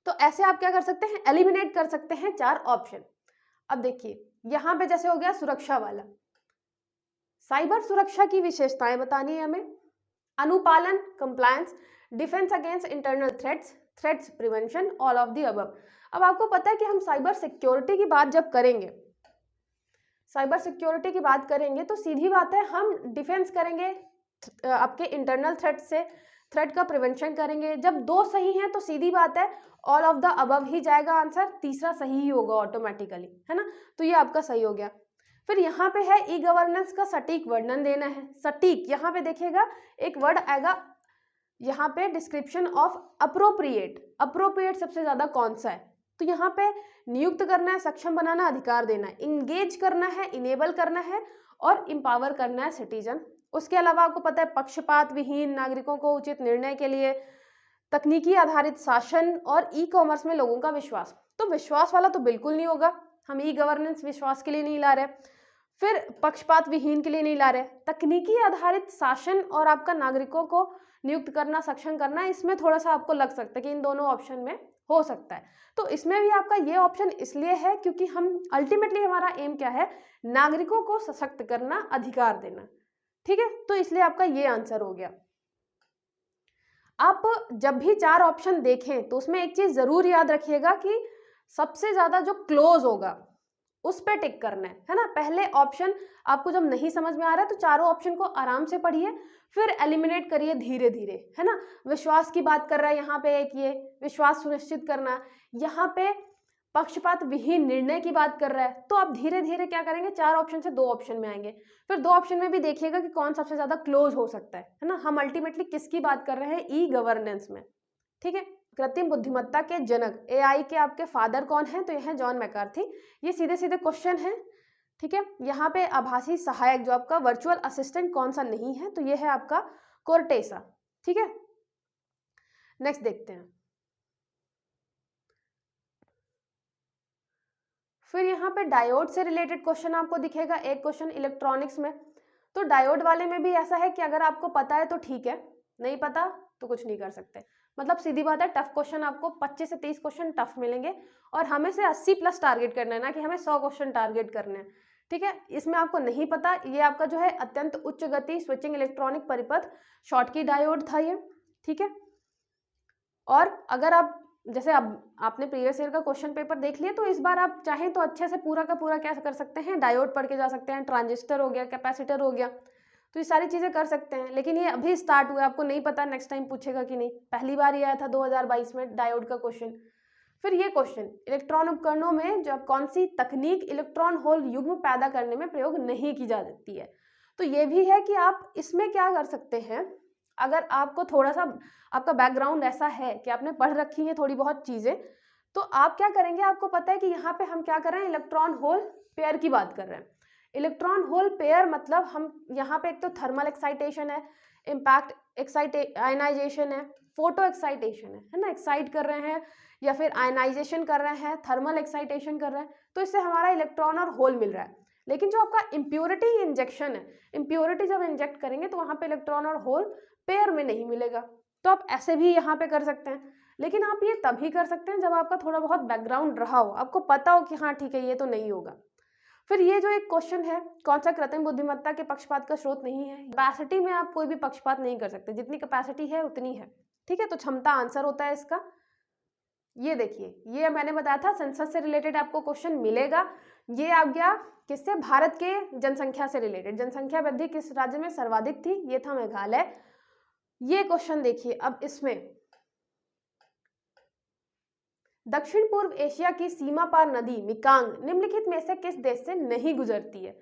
Speaker 1: तो ऐसे आप क्या कर सकते हैं, एलिमिनेट कर सकते हैं 4 ऑप्शन। अब देखिए यहाँ पे जैसे हो गया सुरक्षा वाला, साइबर सुरक्षा की विशेषताएं बतानी है हमें, अनुपालन compliance, defence against internal threats, threats prevention, all of the above. अब आपको पता है कि हम साइबर सिक्योरिटी की बात जब करेंगे, साइबर सिक्योरिटी की बात करेंगे तो सीधी बात है हम डिफेंस करेंगे आपके इंटरनल थ्रेट से, थ्रेट का प्रिवेंशन करेंगे। जब 2 सही हैं तो सीधी बात है ऑल ऑफ द अबव ही जाएगा आंसर, तीसरा सही ही होगा ऑटोमेटिकली, है ना। तो ये आपका सही हो गया। फिर यहाँ पे है ई गवर्नेंस का सटीक वर्णन देना है। सटीक यहाँ पे देखिएगा एक वर्ड आएगा यहाँ पे, डिस्क्रिप्शन ऑफ अप्रोप्रिएट। अप्रोप्रिएट सबसे ज्यादा कौन सा है, तो यहाँ पे नियुक्त करना है, सक्षम बनाना, अधिकार देना है, इंगेज करना है, इनेबल करना है और एम्पावर करना है सिटीजन। उसके अलावा आपको पता है पक्षपात विहीन नागरिकों को उचित निर्णय के लिए, तकनीकी आधारित शासन और ई कॉमर्स में लोगों का विश्वास। तो विश्वास वाला तो बिल्कुल नहीं होगा, हम ई गवर्नेंस विश्वास के लिए नहीं ला रहे, फिर पक्षपात विहीन के लिए नहीं ला रहे, तकनीकी आधारित शासन और आपका नागरिकों को नियुक्त करना, सक्षम करना, इसमें थोड़ा सा आपको लग सकता है कि इन दोनों ऑप्शन में हो सकता है। तो इसमें भी आपका ये ऑप्शन इसलिए है क्योंकि हम अल्टीमेटली हमारा एम क्या है, नागरिकों को सशक्त करना, अधिकार देना, ठीक है। तो इसलिए आपका ये आंसर हो गया। आप जब भी 4 ऑप्शन देखें तो उसमें एक चीज जरूर याद रखिएगा कि सबसे ज्यादा जो क्लोज होगा उस पे टिक करना है ना। पहले ऑप्शन आपको जब नहीं समझ में आ रहा है तो चारों ऑप्शन को आराम से पढ़िए, फिर एलिमिनेट करिए धीरे धीरे, है ना। विश्वास की बात कर रहा है यहाँ पे, एक ये विश्वास सुनिश्चित करना, यहाँ पे पक्षपात विहीन निर्णय की बात कर रहा है, तो आप धीरे धीरे क्या करेंगे, 4 ऑप्शन से 2 ऑप्शन में आएंगे, फिर 2 ऑप्शन में भी देखिएगा कि कौन सबसे ज्यादा क्लोज हो सकता है ना। हम अल्टीमेटली किसकी बात कर रहे हैं, ई गवर्नेंस में, ठीक है। कृत्रिम बुद्धिमत्ता के जनक एआई के आपके फादर कौन है, तो यह है जॉन मैकार्थी। ये सीधे सीधे क्वेश्चन है, ठीक है। यहाँ पे आभासी सहायक जो आपका वर्चुअल असिस्टेंट कौन सा नहीं है, तो ये है आपका कोर्टेसा, ठीक है। नेक्स्ट देखते हैं। फिर यहाँ पे डायोड से रिलेटेड क्वेश्चन आपको दिखेगा, एक क्वेश्चन इलेक्ट्रॉनिक्स में। तो डायोड वाले में भी ऐसा है कि अगर आपको पता है तो ठीक है, नहीं पता तो कुछ नहीं कर सकते। मतलब सीधी बात है, टफ क्वेश्चन आपको 25 से 30 क्वेश्चन टफ मिलेंगे और हमें से 80 प्लस टारगेट करना है, ना कि हमें 100 क्वेश्चन टारगेट करने हैं, ठीक है। इसमें आपको नहीं पता, ये आपका जो है अत्यंत उच्च गति स्विचिंग इलेक्ट्रॉनिक परिपथ शॉटकी डायोड था ये, ठीक है। और अगर आप जैसे अब आपने प्रीवियस ईयर का क्वेश्चन पेपर देख लिया, तो इस बार आप चाहें तो अच्छे से पूरा का पूरा क्या कर सकते हैं, डायोड पढ़ के जा सकते हैं, ट्रांजिस्टर हो गया, कैपेसिटर हो गया, तो ये सारी चीजें कर सकते हैं। लेकिन ये अभी स्टार्ट हुआ है, आपको नहीं पता नेक्स्ट टाइम पूछेगा कि नहीं, पहली बार ये आया था 2022 में डायोड का क्वेश्चन। फिर ये क्वेश्चन, इलेक्ट्रॉन उपकरणों में जब कौन सी तकनीक इलेक्ट्रॉन होल युग्म पैदा करने में प्रयोग नहीं की जा सकती है, तो ये भी है कि आप इसमें क्या कर सकते हैं। अगर आपको थोड़ा सा आपका बैकग्राउंड ऐसा है कि आपने पढ़ रखी है थोड़ी बहुत चीजें, तो आप क्या करेंगे, आपको पता है कि यहाँ पे हम क्या कर रहे हैं, इलेक्ट्रॉन होल पेयर की बात कर रहे हैं। इलेक्ट्रॉन होल पेयर मतलब हम यहाँ पे एक तो थर्मल एक्साइटेशन है, इम्पैक्ट आयनाइजेशन है, फोटो एक्साइटेशन है ना, एक्साइट कर रहे हैं या फिर आयनाइजेशन कर रहे हैं, थर्मल एक्साइटेशन कर रहे हैं, तो इससे हमारा इलेक्ट्रॉन और होल मिल रहा है। लेकिन जो आपका इम्प्योरिटी इंजेक्शन है, इम्प्योरिटी जब इंजेक्ट करेंगे तो वहाँ पे इलेक्ट्रॉन और होल पेयर में नहीं मिलेगा, तो आप ऐसे भी यहाँ पे कर सकते हैं। लेकिन आप ये तभी कर सकते हैं जब आपका थोड़ा बहुत बैकग्राउंड रहा हो, आपको पता हो कि हाँ ठीक है ये तो नहीं होगा। फिर ये जो एक क्वेश्चन है, कौन सा कृत्रिम बुद्धिमत्ता के पक्षपात का स्रोत नहीं है, कैपेसिटी में आप कोई भी पक्षपात नहीं कर सकते, जितनी कैपेसिटी है उतनी है, ठीक है। तो क्षमता आंसर होता है इसका। ये देखिए, ये मैंने बताया था सेंसस से रिलेटेड आपको क्वेश्चन मिलेगा। ये आ गया किससे, भारत के जनसंख्या से रिलेटेड, जनसंख्या वृद्धि किस राज्य में सर्वाधिक थी, ये था मेघालय। ये क्वेश्चन देखिए, अब इसमें दक्षिण पूर्व एशिया की सीमा पार नदी मिकांग निम्नलिखित में से किस देश से नहीं गुजरती है,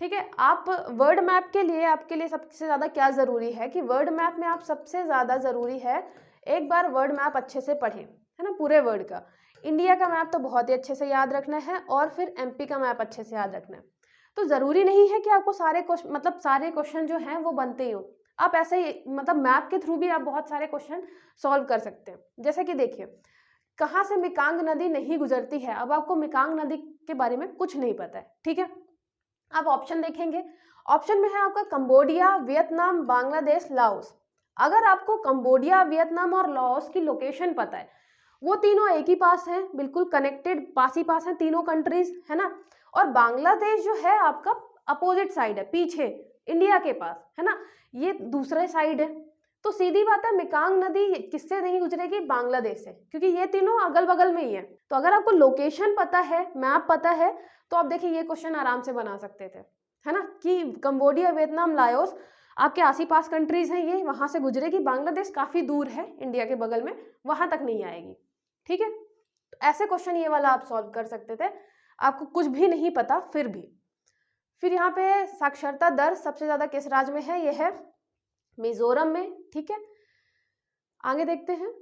Speaker 1: ठीक है। आप वर्ड मैप के लिए, आपके लिए सबसे ज्यादा क्या जरूरी है कि वर्ड मैप में आप सबसे ज्यादा जरूरी है एक बार वर्ड मैप अच्छे से पढ़ें, है ना, पूरे वर्ड का। इंडिया का मैप तो बहुत ही अच्छे से याद रखना है और फिर एमपी का मैप अच्छे से याद रखना है। तो जरूरी नहीं है कि आपको सारे क्वेश्चन जो हैं वो बनते ही हो, आप ऐसे ही मतलब मैप के थ्रू भी आप बहुत सारे क्वेश्चन सॉल्व कर सकते हैं। जैसे कि देखिए, कहाँ से मिकांग नदी नहीं गुजरती है, अब आपको मिकांग नदी के बारे में कुछ नहीं पता है, ठीक है। आप ऑप्शन देखेंगे, ऑप्शन में है आपका कंबोडिया, वियतनाम, बांग्लादेश, लाओस। अगर आपको कंबोडिया, वियतनाम और लाओस की लोकेशन पता है, वो तीनों एक ही पास हैं, बिल्कुल कनेक्टेड, पास ही पास हैं तीनों कंट्रीज, है ना। और बांग्लादेश जो है आपका अपोजिट साइड है, पीछे इंडिया के पास, है ना, ये दूसरे साइड है। तो सीधी बात है, मेकांग नदी किससे नहीं गुजरेगी? बांग्लादेश से, क्योंकि ये तीनों अगल बगल में ही है। तो अगर आपको लोकेशन पता है, मैप पता है, तो आप देखिए ये क्वेश्चन आराम से बना सकते थे, है ना, कि कंबोडिया, वियतनाम, लाओस आपके आस ही पास कंट्रीज हैं, ये वहां से गुजरेगी। बांग्लादेश काफी दूर है इंडिया के बगल में, वहां तक नहीं आएगी। ठीक है, तो ऐसे क्वेश्चन ये वाला आप सॉल्व कर सकते थे, आपको कुछ भी नहीं पता फिर भी। फिर यहाँ पे साक्षरता दर सबसे ज्यादा किस राज्य में है? ये है मिजोरम में। ठीक है, आगे देखते हैं।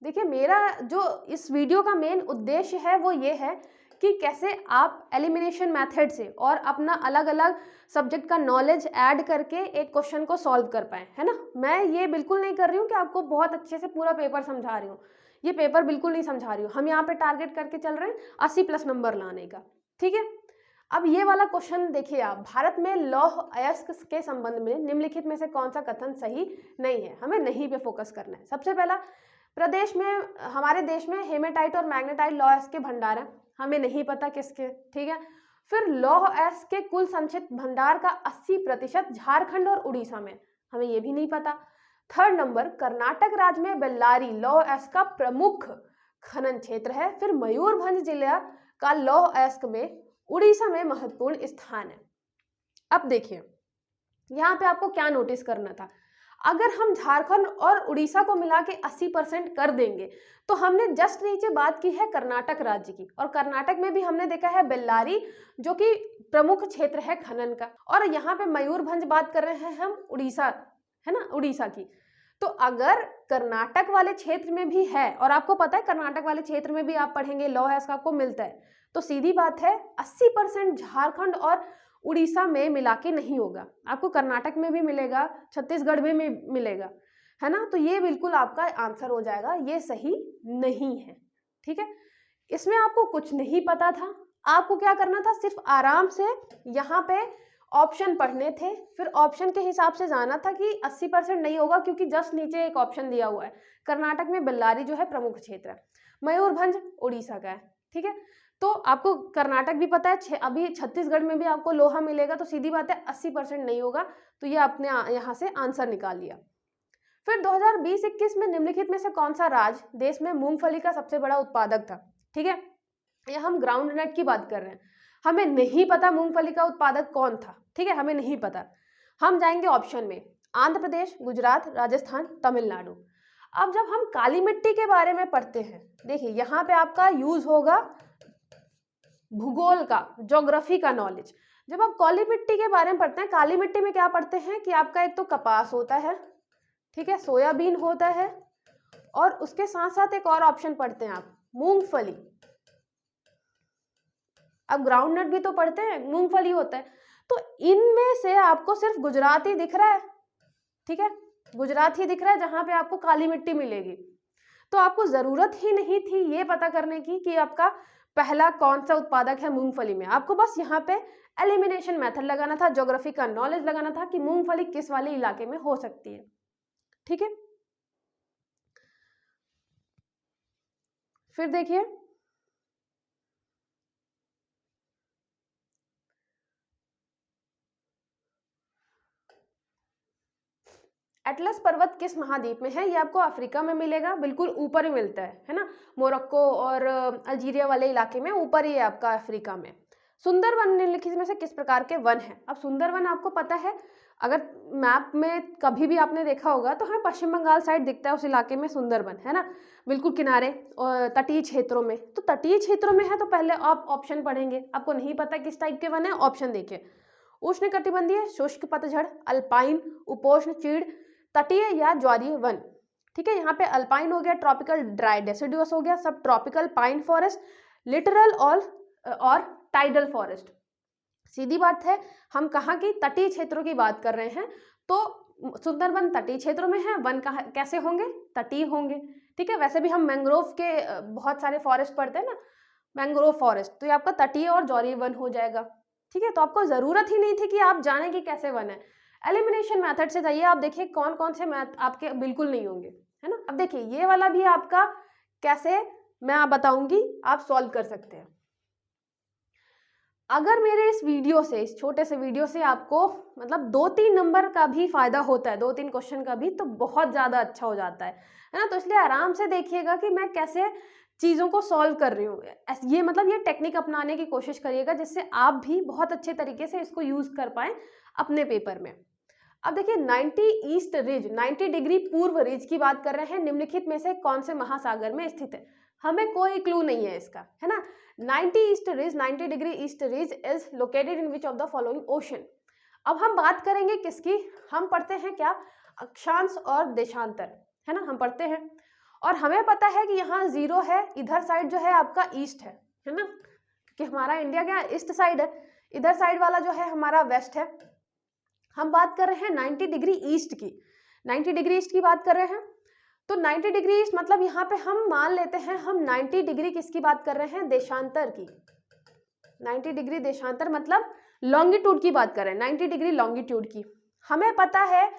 Speaker 1: देखिए, मेरा जो इस वीडियो का मेन उद्देश्य है वो ये है कि कैसे आप एलिमिनेशन मेथड से और अपना अलग अलग सब्जेक्ट का नॉलेज ऐड करके एक क्वेश्चन को सॉल्व कर पाए, है ना। मैं ये बिल्कुल नहीं कर रही हूँ कि आपको बहुत अच्छे से पूरा पेपर समझा रही हूँ, ये पेपर बिल्कुल नहीं समझा रही हूँ। हम यहाँ पे टारगेट करके चल रहे हैं 80+ नंबर लाने का। ठीक है, अब ये वाला क्वेश्चन देखिए आप, भारत में लौह अयस्क के संबंध में निम्नलिखित में से कौन सा कथन सही नहीं है? हमें नहीं पे फोकस करना है। सबसे पहला, प्रदेश में, हमारे देश में हेमेटाइट और मैग्नेटाइट लौह अयस्क के भंडार है, हमें नहीं पता किसके। ठीक है, फिर लौह अयस्क के कुल संचित भंडार का 80% झारखंड और उड़ीसा में, हमें ये भी नहीं पता। थर्ड नंबर, कर्नाटक राज्य में बेल्लारी लौह अयस्क का प्रमुख खनन क्षेत्र है। फिर मयूरभंज जिला का लौह अयस्क में उड़ीसा में महत्वपूर्ण स्थान है। अब देखिए यहाँ पे आपको क्या नोटिस करना था, अगर हम झारखंड और उड़ीसा को मिला के 80% कर देंगे, तो हमने जस्ट नीचे बात की है कर्नाटक राज्य की, और कर्नाटक में भी हमने देखा है बेल्लारी जो कि प्रमुख क्षेत्र है खनन का, और यहाँ पे मयूरभंज बात कर रहे हैं हम उड़ीसा, है ना, उड़ीसा की। तो अगर कर्नाटक वाले क्षेत्र में भी है, और आपको पता है कर्नाटक वाले क्षेत्र में भी आप पढ़ेंगे लौह अयस्क आपको मिलता है, तो सीधी बात है 80% झारखंड और उड़ीसा में मिला के नहीं होगा, आपको कर्नाटक में भी मिलेगा, छत्तीसगढ़ में भी मिलेगा, है ना। तो ये बिल्कुल आपका आंसर हो जाएगा, ये सही नहीं है। ठीक है, इसमें आपको कुछ नहीं पता था, आपको क्या करना था, सिर्फ आराम से यहाँ पे ऑप्शन पढ़ने थे, फिर ऑप्शन के हिसाब से जाना था कि 80% नहीं होगा, क्योंकि जस्ट नीचे एक ऑप्शन दिया हुआ है, कर्नाटक में बेल्लारी जो है प्रमुख क्षेत्र है, मयूरभंज उड़ीसा का है। ठीक है, तो आपको कर्नाटक भी पता है, अभी छत्तीसगढ़ में भी आपको लोहा मिलेगा, तो सीधी बात है 80% नहीं होगा, तो ये आपने यहाँ से आंसर निकाल लिया। फिर 2020-21 में निम्नलिखित में से कौन सा राज्य देश में मूंगफली का सबसे बड़ा उत्पादक था? ठीक है, ये हम ग्राउंड नट की बात कर रहे हैं, हमें नहीं पता मूंगफली का उत्पादक कौन था। ठीक है, हमें नहीं पता, हम जाएंगे ऑप्शन में, आंध्र प्रदेश, गुजरात, राजस्थान, तमिलनाडु। अब जब हम काली मिट्टी के बारे में पढ़ते हैं, देखिए यहाँ पे आपका यूज होगा भूगोल का, ज्योग्राफी का नॉलेज। जब आप काली मिट्टी के बारे में पढ़ते हैं, काली मिट्टी में क्या पढ़ते हैं कि आपका एक तो कपास होता है, ठीक है, सोयाबीन होता है, और उसके साथ साथ एक और ऑप्शन पढ़ते हैं आप, मूंगफली। अब ग्राउंड नट भी तो पढ़ते हैं, मूंगफली होता है, तो इनमें से आपको सिर्फ गुजरात ही दिख रहा है। ठीक है, गुजरात ही दिख रहा है जहां पे आपको काली मिट्टी मिलेगी, तो आपको जरूरत ही नहीं थी ये पता करने की कि आपका पहला कौन सा उत्पादक है मूंगफली में। आपको बस यहाँ पे एलिमिनेशन मेथड लगाना था, ज्योग्राफी का नॉलेज लगाना था कि मूंगफली किस वाले इलाके में हो सकती है। ठीक है, फिर देखिए एटलस पर्वत किस महाद्वीप में है? ये आपको अफ्रीका में मिलेगा, बिल्कुल ऊपर ही मिलता है ना, मोरक्को और अल्जीरिया वाले इलाके में ऊपर ही है आपका अफ्रीका में। सुंदरवन निम्नलिखित में से किस प्रकार के वन है? अब सुंदरवन आपको पता है, अगर मैप में कभी भी आपने देखा होगा तो हमें पश्चिम बंगाल साइड दिखता है, उस इलाके में सुंदरवन है ना, बिल्कुल किनारे और तटीय क्षेत्रों में। तो तटीय क्षेत्रों में है तो पहले आप ऑप्शन पढ़ेंगे, आपको नहीं पता किस टाइप के वन है, ऑप्शन देखिए, उष्णकटिबंधीय, शुष्क पतझड़, अल्पाइन, उपोष्ण चीड़, तटीय या ज्वारीय वन। ठीक है, यहाँ पे अल्पाइन हो गया, ट्रॉपिकल ड्राई डेसिडुअस हो गया, सब ट्रॉपिकल पाइन फॉरेस्ट, लिटरल और टाइडल फॉरेस्ट। सीधी बात है, हम कहाँ की तटीय क्षेत्रों की बात कर रहे हैं, तो सुंदरवन तटीय क्षेत्रों में है, वन कहाँ कैसे होंगे? तटीय होंगे। ठीक है, वैसे भी हम मैंग्रोव के बहुत सारे फॉरेस्ट पढ़ते हैं ना, मैंग्रोव फॉरेस्ट, तो ये आपका तटीय और जौरीय वन हो जाएगा। ठीक है, तो आपको ज़रूरत ही नहीं थी कि आप जानें कि कैसे वन है। एलिमिनेशन मेथड से जाइए, आप देखिए कौन कौन से मैथ आपके बिल्कुल नहीं होंगे, है ना। अब देखिए ये वाला भी आपका कैसे मैं आप बताऊंगी, आप सॉल्व कर सकते हैं। अगर मेरे इस वीडियो से, इस छोटे से वीडियो से आपको मतलब 2-3 नंबर का भी फायदा होता है, 2-3 क्वेश्चन का भी, तो बहुत ज़्यादा अच्छा हो जाता है ना। तो इसलिए आराम से देखिएगा कि मैं कैसे चीज़ों को सॉल्व कर रही हूँ। ये मतलब ये टेक्निक अपनाने की कोशिश करिएगा जिससे आप भी बहुत अच्छे तरीके से इसको यूज़ कर पाएँ अपने पेपर में। अब देखिए 90 ईस्ट रिज, 90 डिग्री पूर्व रिज की बात कर रहे हैं, निम्नलिखित में से कौन से महासागर में स्थित है। हमें कोई क्लू नहीं है इसका, है ना। 90 east ridge, 90 degree east ridge is located in which of the following ocean. अब हम बात करेंगे किसकी, हम पढ़ते हैं क्या, अक्षांश और देशांतर, है ना, हम पढ़ते हैं। और हमें पता है कि यहाँ 0 है, इधर साइड जो है आपका ईस्ट है ना, क्योंकि हमारा इंडिया क्या ईस्ट साइड है, इधर साइड वाला जो है हमारा वेस्ट है। हम बात कर रहे हैं 90 डिग्री ईस्ट की, 90 डिग्री ईस्ट की बात कर रहे हैं। तो 90 डिग्री ईस्ट मतलब यहाँ पे हम मान लेते हैं हम 90 डिग्री किसकी बात कर रहे हैं, देशांतर की। 90 डिग्री देशांतर मतलब लॉन्गिट्यूड की बात कर रहे हैं, 90 डिग्री लॉन्गिट्यूड की। हमें पता है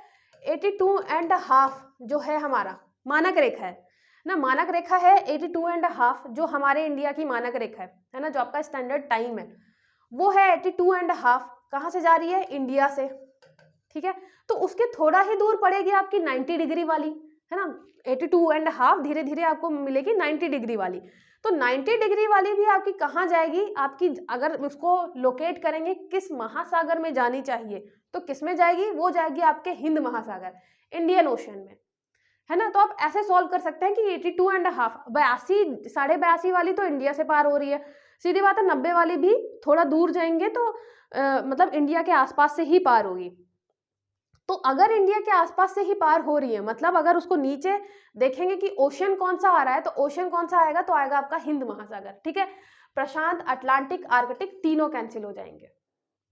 Speaker 1: 82.5 जो है हमारा मानक रेखा है ना, मानक रेखा है 82.5 जो हमारे इंडिया की मानक रेखा है ना, जो आपका स्टैंडर्ड टाइम है वो है 82.5। कहाँ से जा रही है, इंडिया से। ठीक है, तो उसके थोड़ा ही दूर पड़ेगी आपकी 90 डिग्री वाली, है ना। 82.5 धीरे धीरे आपको मिलेगी 90 डिग्री वाली। तो 90 डिग्री वाली भी आपकी कहाँ जाएगी, आपकी अगर उसको लोकेट करेंगे किस महासागर में जानी चाहिए, तो किस में जाएगी, वो जाएगी आपके हिंद महासागर, इंडियन ओशन में, है ना। तो आप ऐसे सॉल्व कर सकते हैं कि 82.5, 82, 82.5 वाली तो इंडिया से पार हो रही है, सीधी बात है। 90 वाली भी थोड़ा दूर जाएंगे तो मतलब इंडिया के आसपास से ही पार होगी। तो अगर इंडिया के आसपास से ही पार हो रही है, मतलब अगर उसको नीचे देखेंगे कि ओशन कौन सा आ रहा है, तो ओशन कौन सा आएगा, तो आएगा आपका हिंद महासागर। ठीक है, प्रशांत, अटलांटिक, आर्कटिक तीनों कैंसिल हो जाएंगे।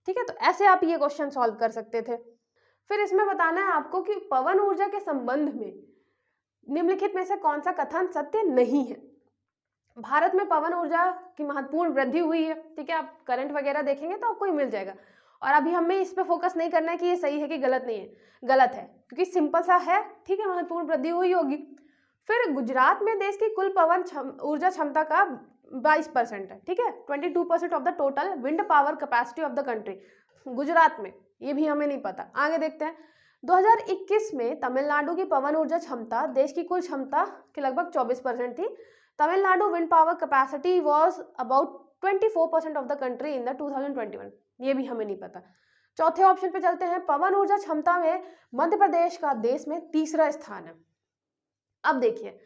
Speaker 1: ठीक है, तो ऐसे आप ये क्वेश्चन सॉल्व कर सकते थे। फिर इसमें बताना है आपको कि पवन ऊर्जा के संबंध में निम्नलिखित में से कौन सा कथन सत्य नहीं है। भारत में पवन ऊर्जा की महत्वपूर्ण वृद्धि हुई है। ठीक है, आप करंट वगैरह देखेंगे तो आपको ही मिल जाएगा। और अभी हमें इस पे फोकस नहीं करना है कि ये सही है कि गलत नहीं है, गलत है क्योंकि सिंपल सा है। ठीक है, महत्वपूर्ण वृद्धि हुई होगी। फिर गुजरात में देश की कुल पवन ऊर्जा क्षमता का 22% है। ठीक है, 22% of the total wind power capacity of the country Gujarat में, ये भी हमें नहीं पता। आगे देखते हैं, 2021 में तमिलनाडु की पवन ऊर्जा क्षमता देश की कुल क्षमता के लगभग 24% थी। Tamil Nadu wind power capacity was about 24% of the country in the 2021, ये भी हमें नहीं पता। चौथे ऑप्शन पे चलते हैं, पवन ऊर्जा क्षमता में मध्य प्रदेश का देश में तीसरा स्थान है। अब देखिए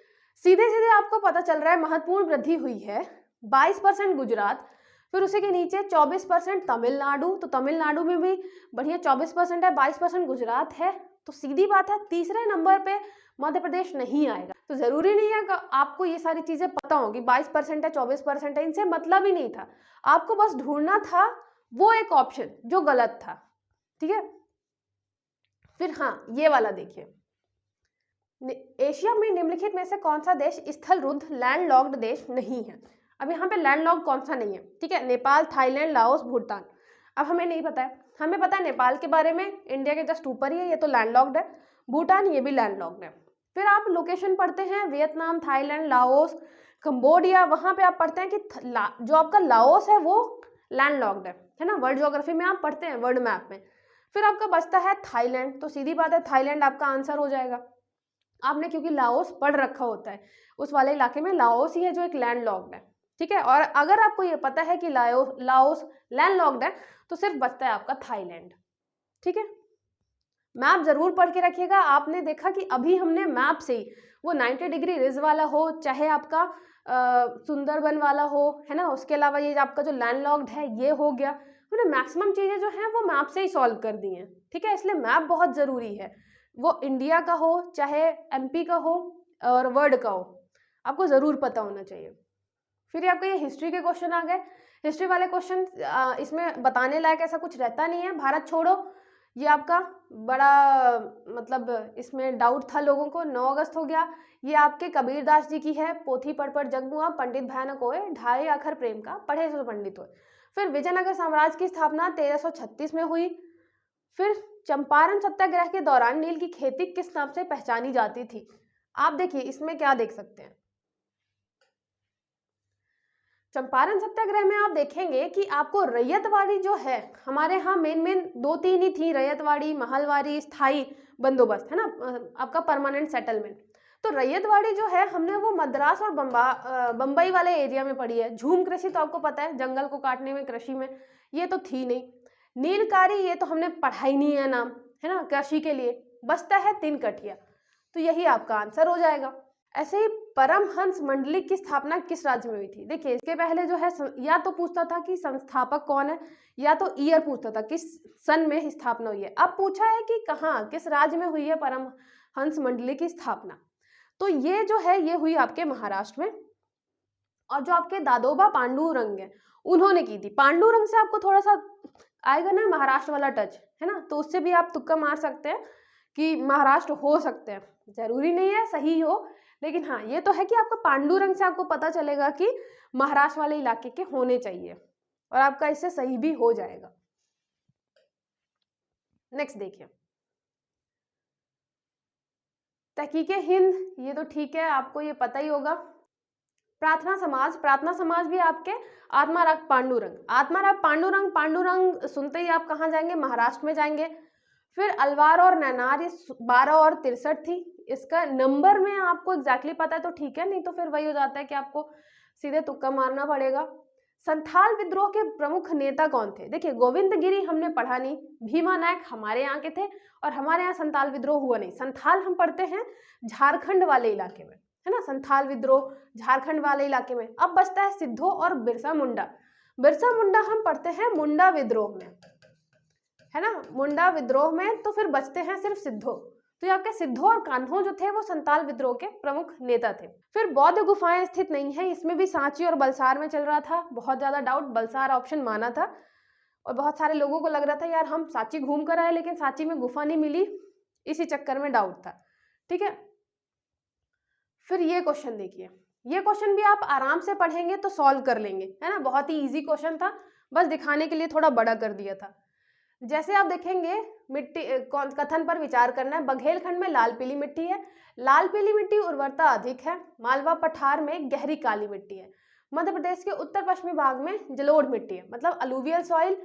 Speaker 1: सीधे सीधे आपको पता चल रहा है महत्वपूर्ण वृद्धि हुई है, 22% गुजरात, फिर उसी के नीचे 24% तमिलनाडु, तो तमिलनाडु में भी बढ़िया 24% है, 22% गुजरात है। तो सीधी बात है तीसरे नंबर पे मध्य प्रदेश नहीं आएगा। तो जरूरी नहीं है कि आपको ये सारी चीजें पता होगी, 22% है, 24% है, इनसे मतलब ही नहीं था। आपको बस ढूंढना था वो एक ऑप्शन जो गलत था। ठीक है, फिर हाँ ये वाला देखिए, एशिया में निम्नलिखित में से कौन सा देश स्थल रुद्ध लैंडलॉक्ड देश नहीं है। अब यहाँ पे लैंडलॉक्ड कौन सा नहीं है। ठीक है, नेपाल, थाईलैंड, लाओस, भूटान। अब हमें नहीं पता है, हमें पता है नेपाल के बारे में, इंडिया के जस्ट ऊपर ही है, ये तो लैंडलॉक्ड है। भूटान ये भी लैंडलॉक्ड है। फिर आप लोकेशन पढ़ते हैं, वियतनाम, थाईलैंड, लाओस, कंबोडिया, वहां पे आप पढ़ते हैं कि जो आपका लाओस है वो लैंडलॉक्ड है ना, वर्ल्ड ज्योग्राफी में आप पढ़ते हैं, वर्ल्ड मैप में। फिर आपका बचता है थाईलैंड, तो सीधी बात है थाईलैंड आपका आंसर हो जाएगा। आपने क्योंकि लाओस पढ़ रखा होता है, उस वाले इलाके में लाओस ही है जो एक लैंडलॉक्ड है। ठीक है, और अगर आपको ये पता है कि लाओस लैंडलॉक्ड है तो सिर्फ बचता है आपका थाईलैंड। ठीक है, मैप जरूर पढ़ के रखिएगा। आपने देखा कि अभी हमने मैप से ही, वो 90 डिग्री रिज वाला हो चाहे आपका सुंदरबन वाला हो, है ना, उसके अलावा ये आपका जो लैंडलॉक्ड है ये हो गया, हमने मैक्सिमम चीजें जो हैं वो मैप से ही सॉल्व कर दी हैं। ठीक है, इसलिए मैप बहुत जरूरी है, वो इंडिया का हो चाहे एमपी का हो और वर्ल्ड का हो, आपको जरूर पता होना चाहिए। फिर आपको ये हिस्ट्री के क्वेश्चन आ गए। हिस्ट्री वाले क्वेश्चन इसमें बताने लायक ऐसा कुछ रहता नहीं है। भारत छोड़ो ये आपका बड़ा मतलब इसमें डाउट था लोगों को। 9 अगस्त हो गया। ये आपके कबीरदास जी की है, पोथी पढ़ पढ़ जग मुआ, पंडित भयानक होए, ढाई आखर प्रेम का, पढ़े सो पंडित होए। फिर विजयनगर साम्राज्य की स्थापना 1336 में हुई। फिर चंपारण सत्याग्रह के दौरान नील की खेती किस नाम से पहचानी जाती थी? आप देखिए इसमें क्या देख सकते हैं। चंपारण सत्याग्रह में आप देखेंगे कि आपको रैयतवाड़ी जो है, हमारे यहाँ मेन 2-3 ही थी, रैयतवाड़ी, महलवाड़ी, स्थायी बंदोबस्त, है ना, आपका परमानेंट सेटलमेंट। तो रैयतवाड़ी जो है हमने वो मद्रास और बम्बई वाले एरिया में पढ़ी है। झूम कृषि तो आपको पता है, जंगल को काटने में, कृषि में, ये तो थी नहीं। नीलकारी ये तो हमने पढ़ा ही नहीं है नाम, है ना, कृषि के लिए। बचता है तिनकठिया, तो यही आपका आंसर हो जाएगा। ऐसे ही परमहंस मंडली की स्थापना किस राज्य में हुई थी? देखिए इसके पहले जो है या तो पूछता था कि संस्थापक कौन है, या तो ईयर पूछता था किस सन में स्थापना हुई है। अब पूछा है कि कहाँ, किस राज्य में हुई है परमहंस मंडली की स्थापना। तो ये जो है ये हुई आपके महाराष्ट्र में। और जो आपके दादोबा पांडुरंग है उन्होंने की थी। पांडुरंग से आपको थोड़ा सा आएगा ना महाराष्ट्र वाला टच, है ना, तो उससे भी आप तुक्का मार सकते हैं कि महाराष्ट्र हो सकते हैं। जरूरी नहीं है सही हो, लेकिन हाँ ये तो है कि आपका पांडुरंग से आपको पता चलेगा कि महाराष्ट्र वाले इलाके के होने चाहिए, और आपका इससे सही भी हो जाएगा। नेक्स्ट देखिए, तहकीके हिंद, ये तो ठीक है, आपको ये पता ही होगा। प्रार्थना समाज, प्रार्थना समाज भी आपके आत्माराग पांडुरंग, आत्माराग पांडुरंग, पांडुरंग सुनते ही आप कहाँ जाएंगे? महाराष्ट्र में जाएंगे। फिर अलवार और नैनार, ये 12 और 63 थी। इसका नंबर में आपको एग्जैक्टली पता है तो ठीक है, नहीं तो फिर वही हो जाता है कि आपको सीधे तुक्का मारना पड़ेगा। संथाल विद्रोह के प्रमुख नेता कौन थे? देखिए गोविंद गिरी हमने पढ़ा नहीं, भीमा नायक हमारे यहाँ के थे, और हमारे यहाँ संथाल विद्रोह हुआ नहीं। संथाल हम पढ़ते हैं झारखंड वाले इलाके में, है ना, संथाल विद्रोह झारखंड वाले इलाके में। अब बचता है सिद्धो और बिरसा मुंडा। बिरसा मुंडा हम पढ़ते हैं मुंडा विद्रोह में, है ना, मुंडा विद्रोह में। तो फिर बचते हैं सिर्फ सिद्धो। तो ये आपके सिद्धो और कान्हो जो थे वो संताल विद्रोह के प्रमुख नेता थे। फिर बौद्ध गुफाएं स्थित नहीं है, इसमें भी सांची और बलसार में चल रहा था, बहुत ज्यादा डाउट, बलसार ऑप्शन माना था, और बहुत सारे लोगों को लग रहा था यार हम सांची घूम कर आए लेकिन सांची में गुफा नहीं मिली, इसी चक्कर में डाउट था। ठीक है, फिर ये क्वेश्चन देखिए, ये क्वेश्चन भी आप आराम से पढ़ेंगे तो सॉल्व कर लेंगे, है ना, बहुत ही इजी क्वेश्चन था, बस दिखाने के लिए थोड़ा बड़ा कर दिया था। जैसे आप देखेंगे मिट्टी कथन पर विचार करना है। बघेलखंड में लाल पीली मिट्टी है, लाल पीली मिट्टी उर्वरता अधिक है। मालवा पठार में गहरी काली मिट्टी है। मध्य प्रदेश के उत्तर पश्चिमी भाग में जलोढ़ मिट्टी है, मतलब अलूवियल सॉइल।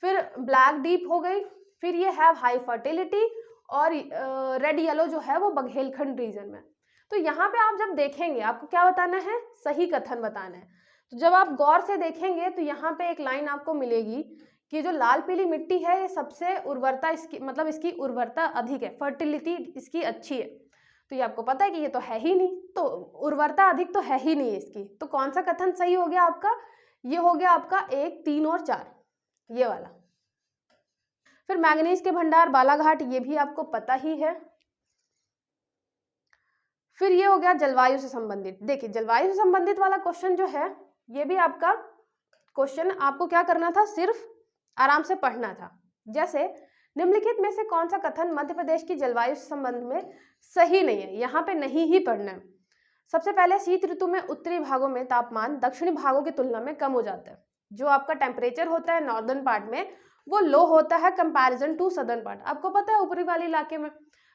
Speaker 1: फिर ब्लैक डीप हो गई, फिर ये है हाई फर्टिलिटी, और रेड येलो जो है वो बघेलखंड रीजन में। तो यहाँ पे आप जब देखेंगे आपको क्या बताना है? सही कथन बताना है। तो जब आप गौर से देखेंगे तो यहाँ पे एक लाइन आपको मिलेगी कि जो लाल पीली मिट्टी है ये सबसे उर्वरता इसकी, मतलब इसकी उर्वरता अधिक है, फर्टिलिटी इसकी अच्छी है। तो ये आपको पता है कि ये तो है ही नहीं, तो उर्वरता अधिक तो है ही नहीं इसकी। तो कौन सा कथन सही हो गया आपका? ये हो गया आपका 1, 3 और 4, ये वाला। फिर मैंगनीज के भंडार बालाघाट, ये भी आपको पता ही है। फिर ये हो गया जलवायु से संबंधित। देखिए जलवायु से संबंधित वाला क्वेश्चन जो है ये भी आपका क्वेश्चन आपको क्या करना था? सिर्फ आराम से पढ़ना था। जैसे निम्नलिखित में से कौन सा कथन मध्य प्रदेश की जलवायु से संबंध में सही नहीं है? यहाँ पे नहीं ही पढ़ना है। सबसे पहले शीत ऋतु में उत्तरी भागों में तापमान दक्षिणी भागों की तुलना में कम हो जाता है। जो आपका टेम्परेचर होता है नॉर्दर्न पार्ट में वो लो होता है कंपैरिजन टू सदर्न पार्ट। आपको पता है ऊपरी वाले इलाके में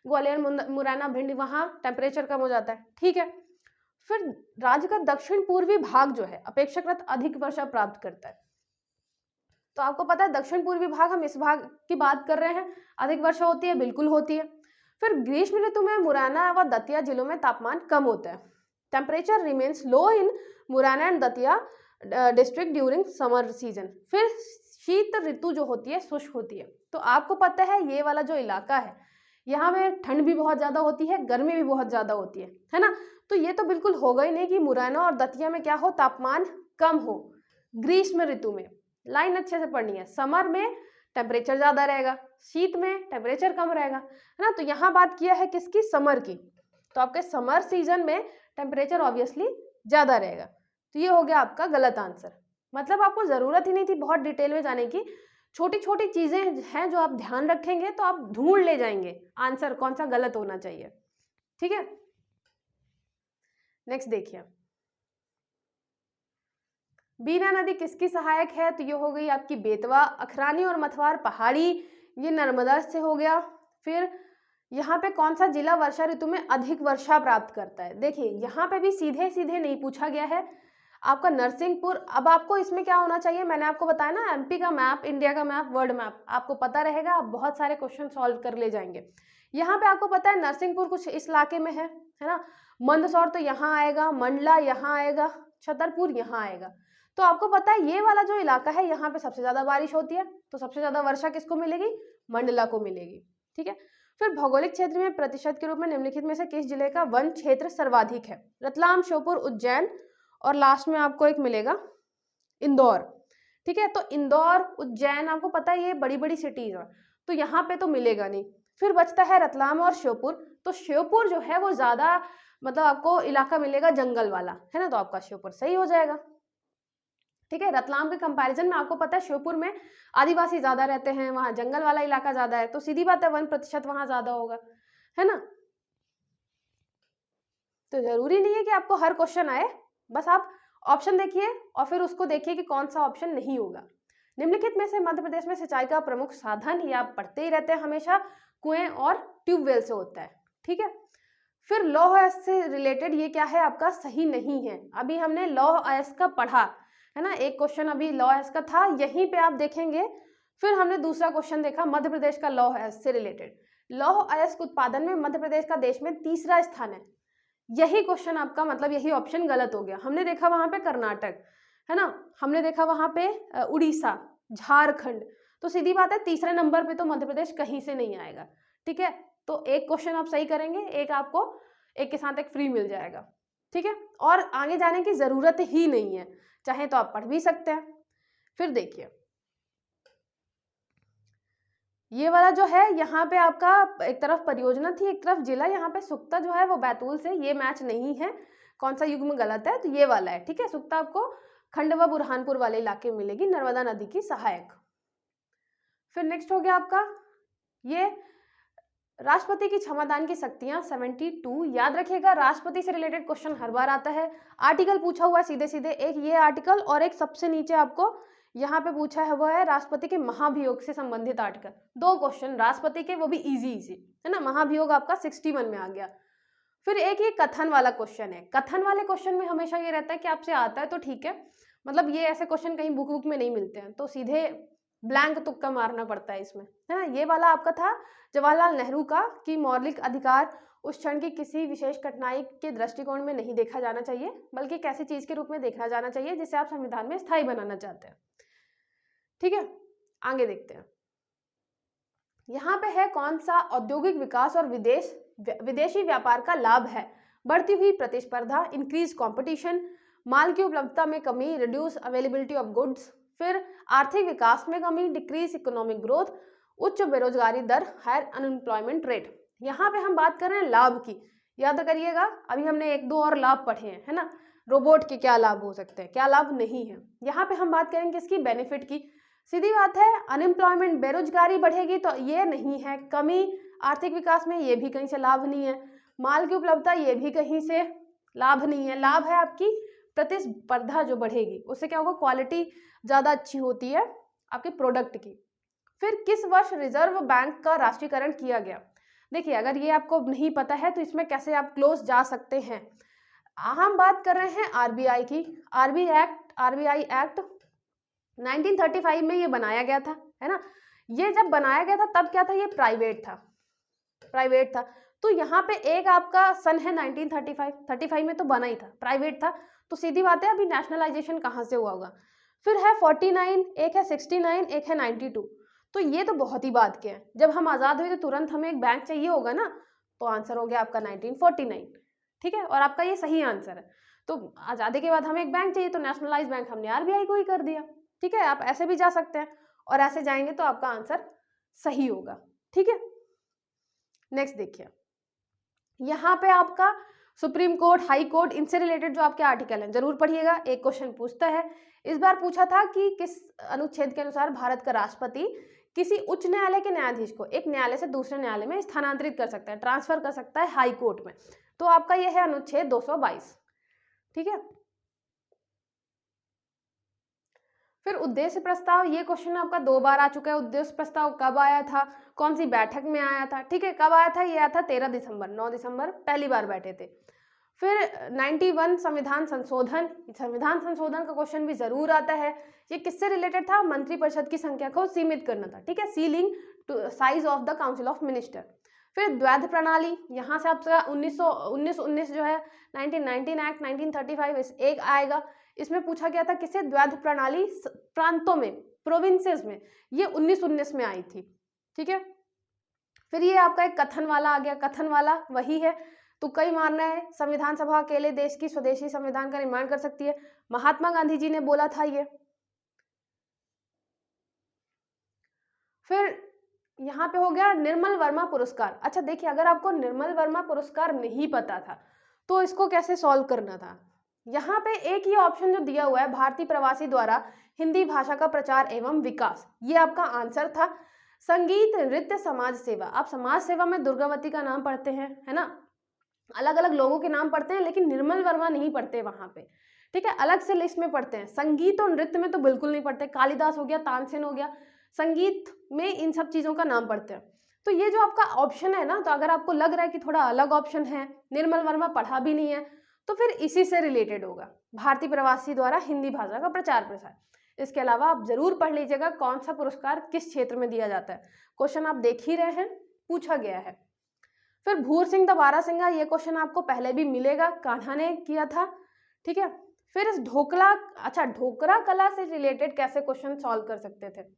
Speaker 1: ग्वालियर, मुरैना, भिंड, वहां टेम्परेचर कम हो जाता है। ठीक है, फिर राज्य का दक्षिण पूर्वी भाग जो है अपेक्षाकृत अधिक वर्षा प्राप्त करता है। तो आपको पता है दक्षिण पूर्वी भाग, हम इस भाग की बात कर रहे हैं, अधिक वर्षा होती है, बिल्कुल होती है। फिर ग्रीष्म ऋतु में मुरैना व दतिया जिलों में तापमान कम होता है। Temperature remains low in Morena and Datia district during summer season. फिर शीत ऋतु जो होती है शुष्क होती है। तो आपको पता है ये वाला जो इलाका है यहाँ में ठंड भी बहुत ज़्यादा होती है, गर्मी भी बहुत ज़्यादा होती है ना। तो ये तो बिल्कुल होगा ही नहीं कि मुरैना और दतिया में क्या हो, तापमान कम हो। ग्रीष्म ऋतु में लाइन अच्छे से पढ़नी है, समर में टेम्परेचर ज़्यादा रहेगा, शीत में टेम्परेचर कम रहेगा, है ना। तो यहाँ बात किया है किसकी? समर की। तो आपके समर सीजन में टेम्परेचर ऑब्वियसली ज़्यादा रहेगा। तो ये हो गया आपका गलत आंसर। मतलब आपको ज़रूरत ही नहीं थी बहुत डिटेल में जाने की, छोटी छोटी चीजें हैं जो आप ध्यान रखेंगे तो आप ढूंढ ले जाएंगे आंसर कौन सा गलत होना चाहिए। ठीक है, नेक्स्ट देखिए, बीना नदी किसकी सहायक है? तो ये हो गई आपकी बेतवा। अखरानी और मथवार पहाड़ी, ये नर्मदा से हो गया। फिर यहाँ पे कौन सा जिला वर्षा ऋतु में अधिक वर्षा प्राप्त करता है? देखिए यहाँ पे भी सीधे सीधे नहीं पूछा गया है, आपका नरसिंहपुर। अब आपको इसमें क्या होना चाहिए, मैंने आपको बताया ना, एमपी का मैप, इंडिया का मैप, वर्ल्ड मैप आपको पता रहेगा, आप बहुत सारे क्वेश्चन सॉल्व कर ले जाएंगे। यहाँ पे आपको पता है नरसिंहपुर कुछ इस इलाके में है ना, मंदसौर तो यहाँ आएगा, मंडला यहाँ आएगा, छतरपुर यहाँ आएगा। तो आपको पता है ये वाला जो इलाका है यहाँ पे सबसे ज्यादा बारिश होती है, तो सबसे ज्यादा वर्षा किसको मिलेगी? मंडला को मिलेगी। ठीक है, फिर भौगोलिक क्षेत्र में प्रतिशत के रूप में निम्नलिखित में से किस जिले का वन क्षेत्र सर्वाधिक है? रतलाम, श्योपुर, उज्जैन और लास्ट में आपको एक मिलेगा इंदौर। ठीक है, तो इंदौर, उज्जैन आपको पता है ये बड़ी बड़ी सिटीज है, तो यहाँ पे तो मिलेगा नहीं। फिर बचता है रतलाम और श्योपुर, तो श्योपुर जो है वो ज्यादा मतलब आपको इलाका मिलेगा जंगल वाला है ना, तो आपका श्योपुर सही हो जाएगा। ठीक है, रतलाम के कंपैरिजन में आपको पता है श्योपुर में आदिवासी ज्यादा रहते हैं, वहां जंगल वाला इलाका ज्यादा है, तो सीधी बात है 1% वहां ज्यादा होगा, है ना। तो जरूरी नहीं है कि आपको हर क्वेश्चन आए, बस आप ऑप्शन देखिए और फिर उसको देखिए कि कौन सा ऑप्शन नहीं होगा। निम्नलिखित में से मध्य प्रदेश में सिंचाई का प्रमुख साधन, ये आप पढ़ते ही रहते हैं हमेशा, कुएं और ट्यूबवेल से होता है। ठीक है, फिर लौह अयस्क से रिलेटेड ये क्या है आपका? सही नहीं है। अभी हमने लौह अयस्क का पढ़ा है ना, एक क्वेश्चन अभी लौह अयस्क का था, यहीं पे आप देखेंगे। फिर हमने दूसरा क्वेश्चन देखा मध्य प्रदेश का लौह अयस्क से रिलेटेड। लौह अयस्क उत्पादन में मध्य प्रदेश का देश में तीसरा स्थान है। यही क्वेश्चन आपका मतलब यही ऑप्शन गलत हो गया। हमने देखा वहां पे कर्नाटक है ना, हमने देखा वहां पे उड़ीसा, झारखंड, तो सीधी बात है तीसरे नंबर पे तो मध्य प्रदेश कहीं से नहीं आएगा। ठीक है, तो एक क्वेश्चन आप सही करेंगे, एक आपको एक के साथ एक फ्री मिल जाएगा। ठीक है, और आगे जाने की जरूरत ही नहीं है, चाहे तो आप पढ़ भी सकते हैं। फिर देखिए ये वाला जो है यहाँ पे आपका एक तरफ परियोजना थी, एक तरफ जिला, यहाँ पे सुक्ता जो है वो बैतूल से, ये मैच नहीं है, कौन सा युग्म गलत है? तो ये वाला है। ठीक है, सुक्ता आपको खंडवा बुरहानपुर वाले इलाके में मिलेगी, नर्मदा नदी की सहायक। फिर नेक्स्ट हो गया आपका ये राष्ट्रपति की क्षमादान की शक्तियां 72। याद रखिएगा राष्ट्रपति से रिलेटेड क्वेश्चन हर बार आता है, आर्टिकल पूछा हुआ है सीधे सीधे, एक ये आर्टिकल और एक सबसे नीचे आपको यहाँ पे पूछा है वो है राष्ट्रपति के महाभियोग से संबंधित आर्टिकल। दो क्वेश्चन राष्ट्रपति के, वो भी इजी है ना, महाभियोग आपका 61 में आ गया। फिर एक ये कथन वाला क्वेश्चन है, कथन वाले क्वेश्चन में हमेशा ये रहता है कि आपसे आता है तो ठीक है, मतलब ये ऐसे क्वेश्चन कहीं बुक में नहीं मिलते हैं, तो सीधे ब्लैंक तुक्का मारना पड़ता है इसमें, है ना। ये वाला आपका था जवाहरलाल नेहरू का कि मौलिक अधिकार उस क्षण की किसी विशेष कठिनाई के दृष्टिकोण में नहीं देखा जाना चाहिए, बल्कि एक ऐसी चीज के रूप में देखा जाना चाहिए जिसे आप संविधान में स्थायी बनाना चाहते हैं। ठीक है, आगे देखते हैं। यहाँ पे है कौन सा औद्योगिक विकास और विदेशी व्यापार का लाभ है? बढ़ती हुई प्रतिस्पर्धा, इंक्रीज कंपटीशन, माल की उपलब्धता में कमी, रिड्यूस अवेलेबिलिटी ऑफ गुड्स, फिर आर्थिक विकास में कमी, डिक्रीज इकोनॉमिक ग्रोथ, उच्च बेरोजगारी दर, हायर अनएम्प्लॉयमेंट रेट। यहाँ पे हम बात कर रहे हैं लाभ की, याद करिएगा अभी हमने एक दो और लाभ पढ़े हैं, है ना, रोबोट के क्या लाभ हो सकते हैं, क्या लाभ नहीं है। यहाँ पे हम बात करेंगे इसकी बेनिफिट की। सीधी बात है अनएम्प्लॉयमेंट, बेरोजगारी बढ़ेगी तो ये नहीं है, कमी आर्थिक विकास में ये भी कहीं से लाभ नहीं है, माल की उपलब्धता ये भी कहीं से लाभ नहीं है। लाभ है आपकी प्रतिस्पर्धा जो बढ़ेगी, उससे क्या होगा, क्वालिटी ज्यादा अच्छी होती है आपके प्रोडक्ट की। फिर किस वर्ष रिजर्व बैंक का राष्ट्रीयकरण किया गया? देखिए अगर ये आपको नहीं पता है तो इसमें कैसे आप क्लोज जा सकते हैं। हम बात कर रहे हैं आरबीआई की। आरबीआई एक्ट 1935 में ये बनाया गया था, है ना। ये जब बनाया गया था तब क्या था, ये प्राइवेट था। तो यहाँ पे एक आपका सन है 1935 में तो बना ही था, प्राइवेट था, तो सीधी बात है अभी नेशनलाइजेशन कहाँ से हुआ होगा। फिर है 49, एक है 69, एक है 92। तो ये तो बहुत ही बात के हैं, जब हम आज़ाद हुए तो तुरंत हमें एक बैंक चाहिए होगा ना, तो आंसर हो गया आपका 1949। ठीक है, और आपका ये सही आंसर है। तो आज़ादी के बाद हमें एक बैंक चाहिए तो नेशनलाइज बैंक हमने आरबीआई को ही कर दिया। ठीक है, आप ऐसे भी जा सकते हैं और ऐसे जाएंगे तो आपका आंसर सही होगा। ठीक है, नेक्स्ट देखिए यहाँ पे आपका सुप्रीम कोर्ट, हाई कोर्ट, इनसे रिलेटेड जो आपके आर्टिकल हैं जरूर पढ़िएगा, एक क्वेश्चन पूछता है। इस बार पूछा था कि किस अनुच्छेद के अनुसार भारत का राष्ट्रपति किसी उच्च न्यायालय के न्यायाधीश को एक न्यायालय से दूसरे न्यायालय में स्थानांतरित कर सकता है, ट्रांसफर कर सकता है हाई कोर्ट में। तो आपका यह है अनुच्छेद 222। ठीक है। फिर उद्देश्य प्रस्ताव, ये क्वेश्चन आपका 2 बार आ चुका है। उद्देश्य प्रस्ताव कब आया था, कौन सी बैठक में आया था? ठीक है, कब आया था? ये आया था 13 दिसंबर, 9 दिसंबर पहली बार बैठे थे। फिर 91 संविधान संशोधन, संविधान संशोधन का क्वेश्चन भी जरूर आता है। ये किससे रिलेटेड था? मंत्रिपरिषद की संख्या को सीमित करना था। ठीक है, ceiling size of the council of minister. फिर द्वैध प्रणाली, यहाँ से आपका 1919 जो है 1919 एक्ट 1935 एक आएगा। इसमें पूछा गया था किसे? द्वैध प्रणाली प्रांतों में, प्रोविंसेस में, ये 1919 में आई थी। ठीक है। फिर ये आपका एक कथन वाला आ गया, कथन वाला वही है, तो कई मानना है संविधान सभा अकेले देश की स्वदेशी संविधान का निर्माण कर सकती है, महात्मा गांधी जी ने बोला था ये। फिर यहाँ पे हो गया निर्मल वर्मा पुरस्कार। अच्छा देखिए, अगर आपको निर्मल वर्मा पुरस्कार नहीं पता था तो इसको कैसे सॉल्व करना था? यहाँ पे एक ही ऑप्शन जो दिया हुआ है, भारतीय प्रवासी द्वारा हिंदी भाषा का प्रचार एवं विकास, ये आपका आंसर था। संगीत, नृत्य, समाज सेवा, आप समाज सेवा में दुर्गावती का नाम पढ़ते हैं, है ना, अलग अलग लोगों के नाम पढ़ते हैं, लेकिन निर्मल वर्मा नहीं पढ़ते वहां पे। ठीक है, अलग से लिस्ट में पढ़ते हैं। संगीत और नृत्य में तो बिल्कुल नहीं पढ़ते, कालिदास हो गया, तानसेन हो गया, संगीत में इन सब चीजों का नाम पढ़ते हैं। तो ये जो आपका ऑप्शन है ना, तो अगर आपको लग रहा है कि थोड़ा अलग ऑप्शन है, निर्मल वर्मा पढ़ा भी नहीं है, तो फिर इसी से रिलेटेड होगा, भारतीय प्रवासी द्वारा हिंदी भाषा का प्रचार प्रसार। इसके अलावा आप जरूर पढ़ लीजिएगा कौन सा पुरस्कार किस क्षेत्र में दिया जाता है, क्वेश्चन आप देख ही रहे हैं, पूछा गया है। फिर भूर सिंह द बारासिंगा, ये क्वेश्चन आपको पहले भी मिलेगा, कान्हा ने किया था। ठीक है। फिर इस ढोकला, अच्छा ढोकरा कला से रिलेटेड कैसे क्वेश्चन सॉल्व कर सकते थे?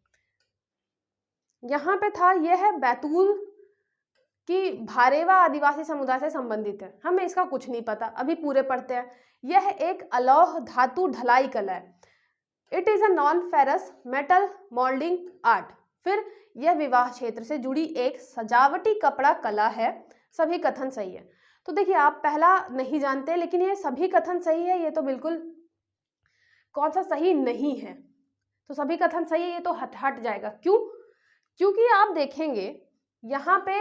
Speaker 1: यहाँ पे था, यह है बैतूल की भारेवा आदिवासी समुदाय से संबंधित है, हमें इसका कुछ नहीं पता, अभी पूरे पढ़ते हैं। यह एक अलौह धातु ढलाई कला है। It is a non ferrous metal moulding art. फिर यह विवाह क्षेत्र से जुड़ी एक सजावटी कपड़ा कला है। सभी कथन सही है। तो देखिए, आप पहला नहीं जानते, लेकिन ये सभी कथन सही है, ये तो बिल्कुल, कौन सा सही नहीं है? तो सभी कथन सही है, ये तो हट जाएगा। क्यों? क्योंकि आप देखेंगे यहाँ पे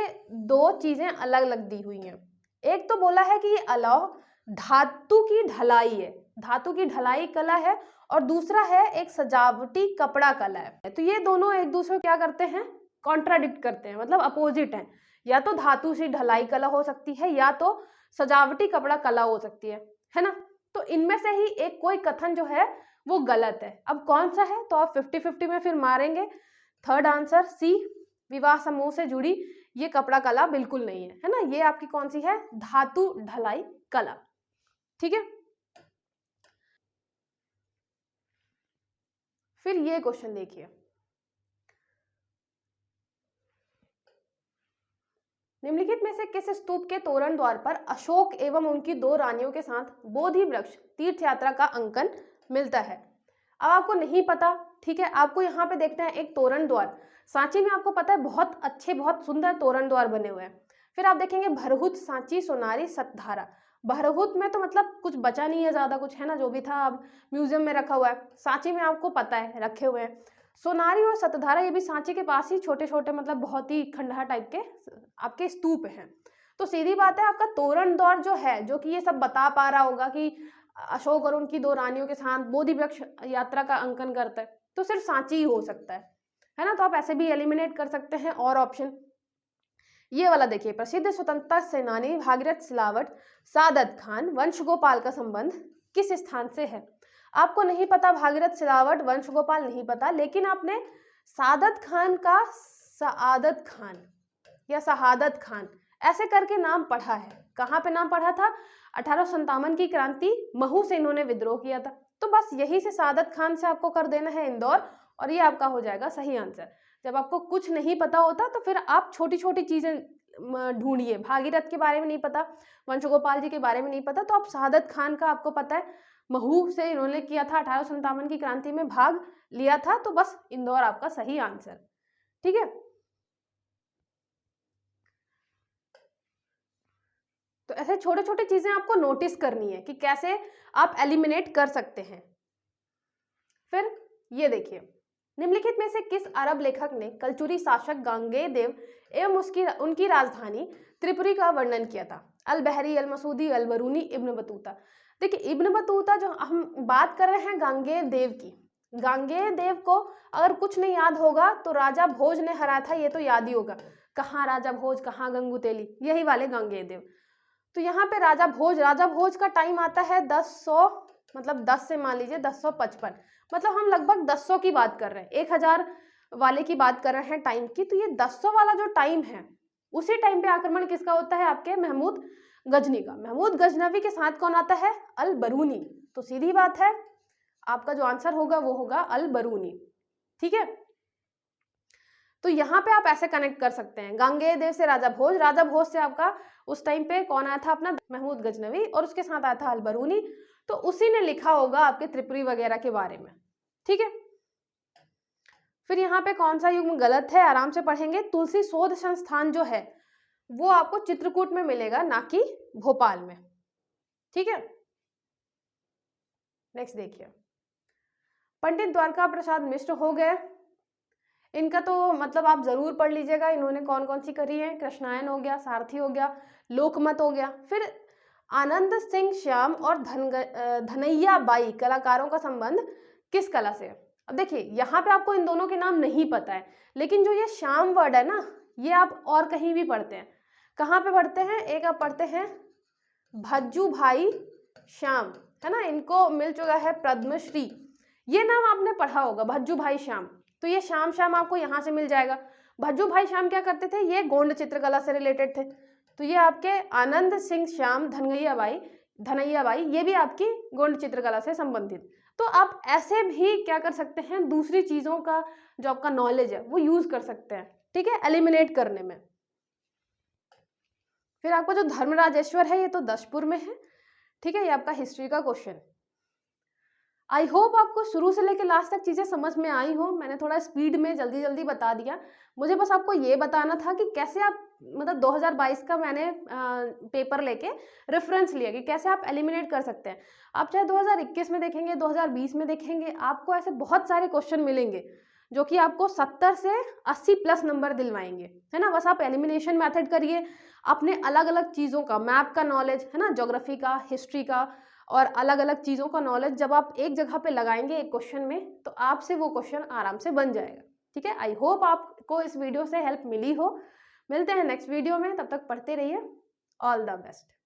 Speaker 1: 2 चीजें अलग अलग दी हुई हैं। एक तो बोला है कि ये अलौह धातु की ढलाई है, धातु की ढलाई कला है, और दूसरा है एक सजावटी कपड़ा कला है। तो ये दोनों एक दूसरे को क्या करते हैं? कॉन्ट्राडिक्ट करते हैं, मतलब अपोजिट हैं। या तो धातु से ढलाई कला हो सकती है, या तो सजावटी कपड़ा कला हो सकती है ना। तो इनमें से ही एक कोई कथन जो है वो गलत है। अब कौन सा है? तो आप 50-50 में फिर मारेंगे। थर्ड आंसर सी, विवाह समूह से जुड़ी ये कपड़ा कला बिल्कुल नहीं है ना। ये आपकी कौन सी है? धातु ढलाई कला। ठीक है। फिर ये क्वेश्चन देखिए, निम्नलिखित में से किस स्तूप के तोरण द्वार पर अशोक एवं उनकी 2 रानियों के साथ बोधि वृक्ष तीर्थ यात्रा का अंकन मिलता है? अब आपको नहीं पता, ठीक है, आपको यहाँ पे देखना है एक तोरण द्वार। सांची में आपको पता है बहुत अच्छे, बहुत सुंदर तोरण द्वार बने हुए हैं। फिर आप देखेंगे भरहुत, सांची, सोनारी, सतधारा। भरहुत में तो मतलब कुछ बचा नहीं है ज्यादा कुछ, है ना, जो भी था अब म्यूजियम में रखा हुआ है। सांची में आपको पता है रखे हुए हैं। सोनारी और सतधारा ये भी सांची के पास ही छोटे छोटे, मतलब बहुत ही खंडहर टाइप के आपके स्तूप हैं। तो सीधी बात है, आपका तोरण द्वार जो है, जो कि ये सब बता पा रहा होगा कि अशोक और उनकी 2 रानियों के साथ बोधि वृक्ष यात्रा का अंकन करता है, तो सिर्फ सांची ही हो सकता है ना। तो आप ऐसे भी एलिमिनेट कर सकते हैं। और ऑप्शन ये वाला देखिए, प्रसिद्ध स्वतंत्रता सेनानी भागीरथ सिलावट, सादत खान, वंशगोपाल का संबंध किस स्थान से है? आपको नहीं पता भागीरथ सिलावट, वंशगोपाल नहीं पता, लेकिन आपने सादत खान का सआदत खान या शहादत खान ऐसे करके नाम पढ़ा है। कहाँ पे नाम पढ़ा था? 1857 की क्रांति, महू से इन्होंने विद्रोह किया था। तो बस यही से सादत खान से आपको कर देना है इंदौर, और ये आपका हो जाएगा सही आंसर। जब आपको कुछ नहीं पता होता तो फिर आप छोटी छोटी चीजें ढूंढिए। भागीरथ के बारे में नहीं पता, वंशगोपाल जी के बारे में नहीं पता, तो आप सादत खान का आपको पता है, महू से इन्होंने किया था, 1857 की क्रांति में भाग लिया था, तो बस इंदौर आपका सही आंसर। ठीक है। तो ऐसे छोटे छोटे चीजें आपको नोटिस करनी है कि कैसे आप एलिमिनेट कर सकते हैं। फिर ये देखिए, निम्नलिखित में से किस अरब लेखक ने कलचुरी शासक गांगेय देव एवं उनकी राजधानी त्रिपुरी का वर्णन किया था? अल बहरी, अल मसूदी, अल बरूनी, इब्न बतूता। देखिए, इब्न बतूता, जो हम बात कर रहे हैं गांगेय देव की, गांगेय देव को अगर कुछ नहीं याद होगा तो राजा भोज ने हराया था, ये तो याद ही होगा। कहाँ राजा भोज, कहाँ गंगुतेली, यही वाले गांगेय देव। तो यहाँ पे राजा भोज का टाइम आता है 1000, मतलब 10 से मान लीजिए 1055, मतलब हम लगभग 1000 की बात कर रहे हैं, 1000 वाले की बात कर रहे हैं टाइम की। तो ये 1000 वाला जो टाइम है, उसी टाइम पे आक्रमण किसका होता है? आपके महमूद गजनी का। महमूद गजनवी के साथ कौन आता है? अल बरूनी। तो सीधी बात है, आपका जो आंसर होगा वो होगा अल बरूनी। ठीक है, तो यहाँ पे आप ऐसे कनेक्ट कर सकते हैं, गांगेय देव से राजा भोज से आपका उस टाइम पे कौन आया था? अपना महमूद गजनवी, और उसके साथ आया था अल बरूनी। तो उसी ने लिखा होगा आपके त्रिपुरी वगैरह के बारे में। ठीक है, फिर यहाँ पे कौन सा युग्म गलत है, आराम से पढ़ेंगे। तुलसी शोध संस्थान जो है वो आपको चित्रकूट में मिलेगा, ना कि भोपाल में। ठीक है, नेक्स्ट देखिए, पंडित द्वारका प्रसाद मिश्र हो गए, इनका तो मतलब आप जरूर पढ़ लीजिएगा, इन्होंने कौन कौन सी करी है। कृष्णायन हो गया, सारथी हो गया, लोकमत हो गया। फिर आनंद सिंह श्याम और धनैया बाई कलाकारों का संबंध किस कला से है? अब देखिए, यहाँ पे आपको इन दोनों के नाम नहीं पता है, लेकिन जो ये श्याम वर्ड है ना, ये आप और कहीं भी पढ़ते हैं। कहाँ पे पढ़ते हैं? एक आप पढ़ते हैं भज्जू भाई श्याम, है ना, इनको मिल चुका है पद्मश्री, ये नाम आपने पढ़ा होगा, भज्जू भाई श्याम। तो ये श्याम आपको यहाँ से मिल जाएगा। भज्जू भाई श्याम क्या करते थे? ये गोंड चित्रकला से रिलेटेड थे। तो ये आपके आनंद सिंह श्याम, धनैया बाई, ये भी आपकी गोंड चित्रकला से संबंधित। तो आप ऐसे भी क्या कर सकते हैं, दूसरी चीजों का जो आपका नॉलेज है वो यूज कर सकते हैं। ठीक है, एलिमिनेट करने में। फिर आपका जो धर्मराजेश्वर है, ये तो दशपुर में है। ठीक है, ये आपका हिस्ट्री का क्वेश्चन। आई होप आपको शुरू से लेकर लास्ट तक चीज़ें समझ में आई हो। मैंने थोड़ा स्पीड में जल्दी जल्दी बता दिया। मुझे बस आपको ये बताना था कि कैसे आप, मतलब 2022 का मैंने पेपर लेके रेफरेंस लिया कि कैसे आप एलिमिनेट कर सकते हैं। आप चाहे 2021 में देखेंगे, 2020 में देखेंगे, आपको ऐसे बहुत सारे क्वेश्चन मिलेंगे जो कि आपको 70 से 80 प्लस नंबर दिलवाएंगे, है ना। बस आप एलिमिनेशन मेथड करिए, अपने अलग अलग चीज़ों का, मैप का नॉलेज, है ना, ज्योग्राफी का, हिस्ट्री का और अलग अलग चीज़ों का नॉलेज जब आप एक जगह पे लगाएंगे एक क्वेश्चन में, तो आपसे वो क्वेश्चन आराम से बन जाएगा। ठीक है, आई होप आपको इस वीडियो से हेल्प मिली हो। मिलते हैं नेक्स्ट वीडियो में, तब तक पढ़ते रहिए। All the best.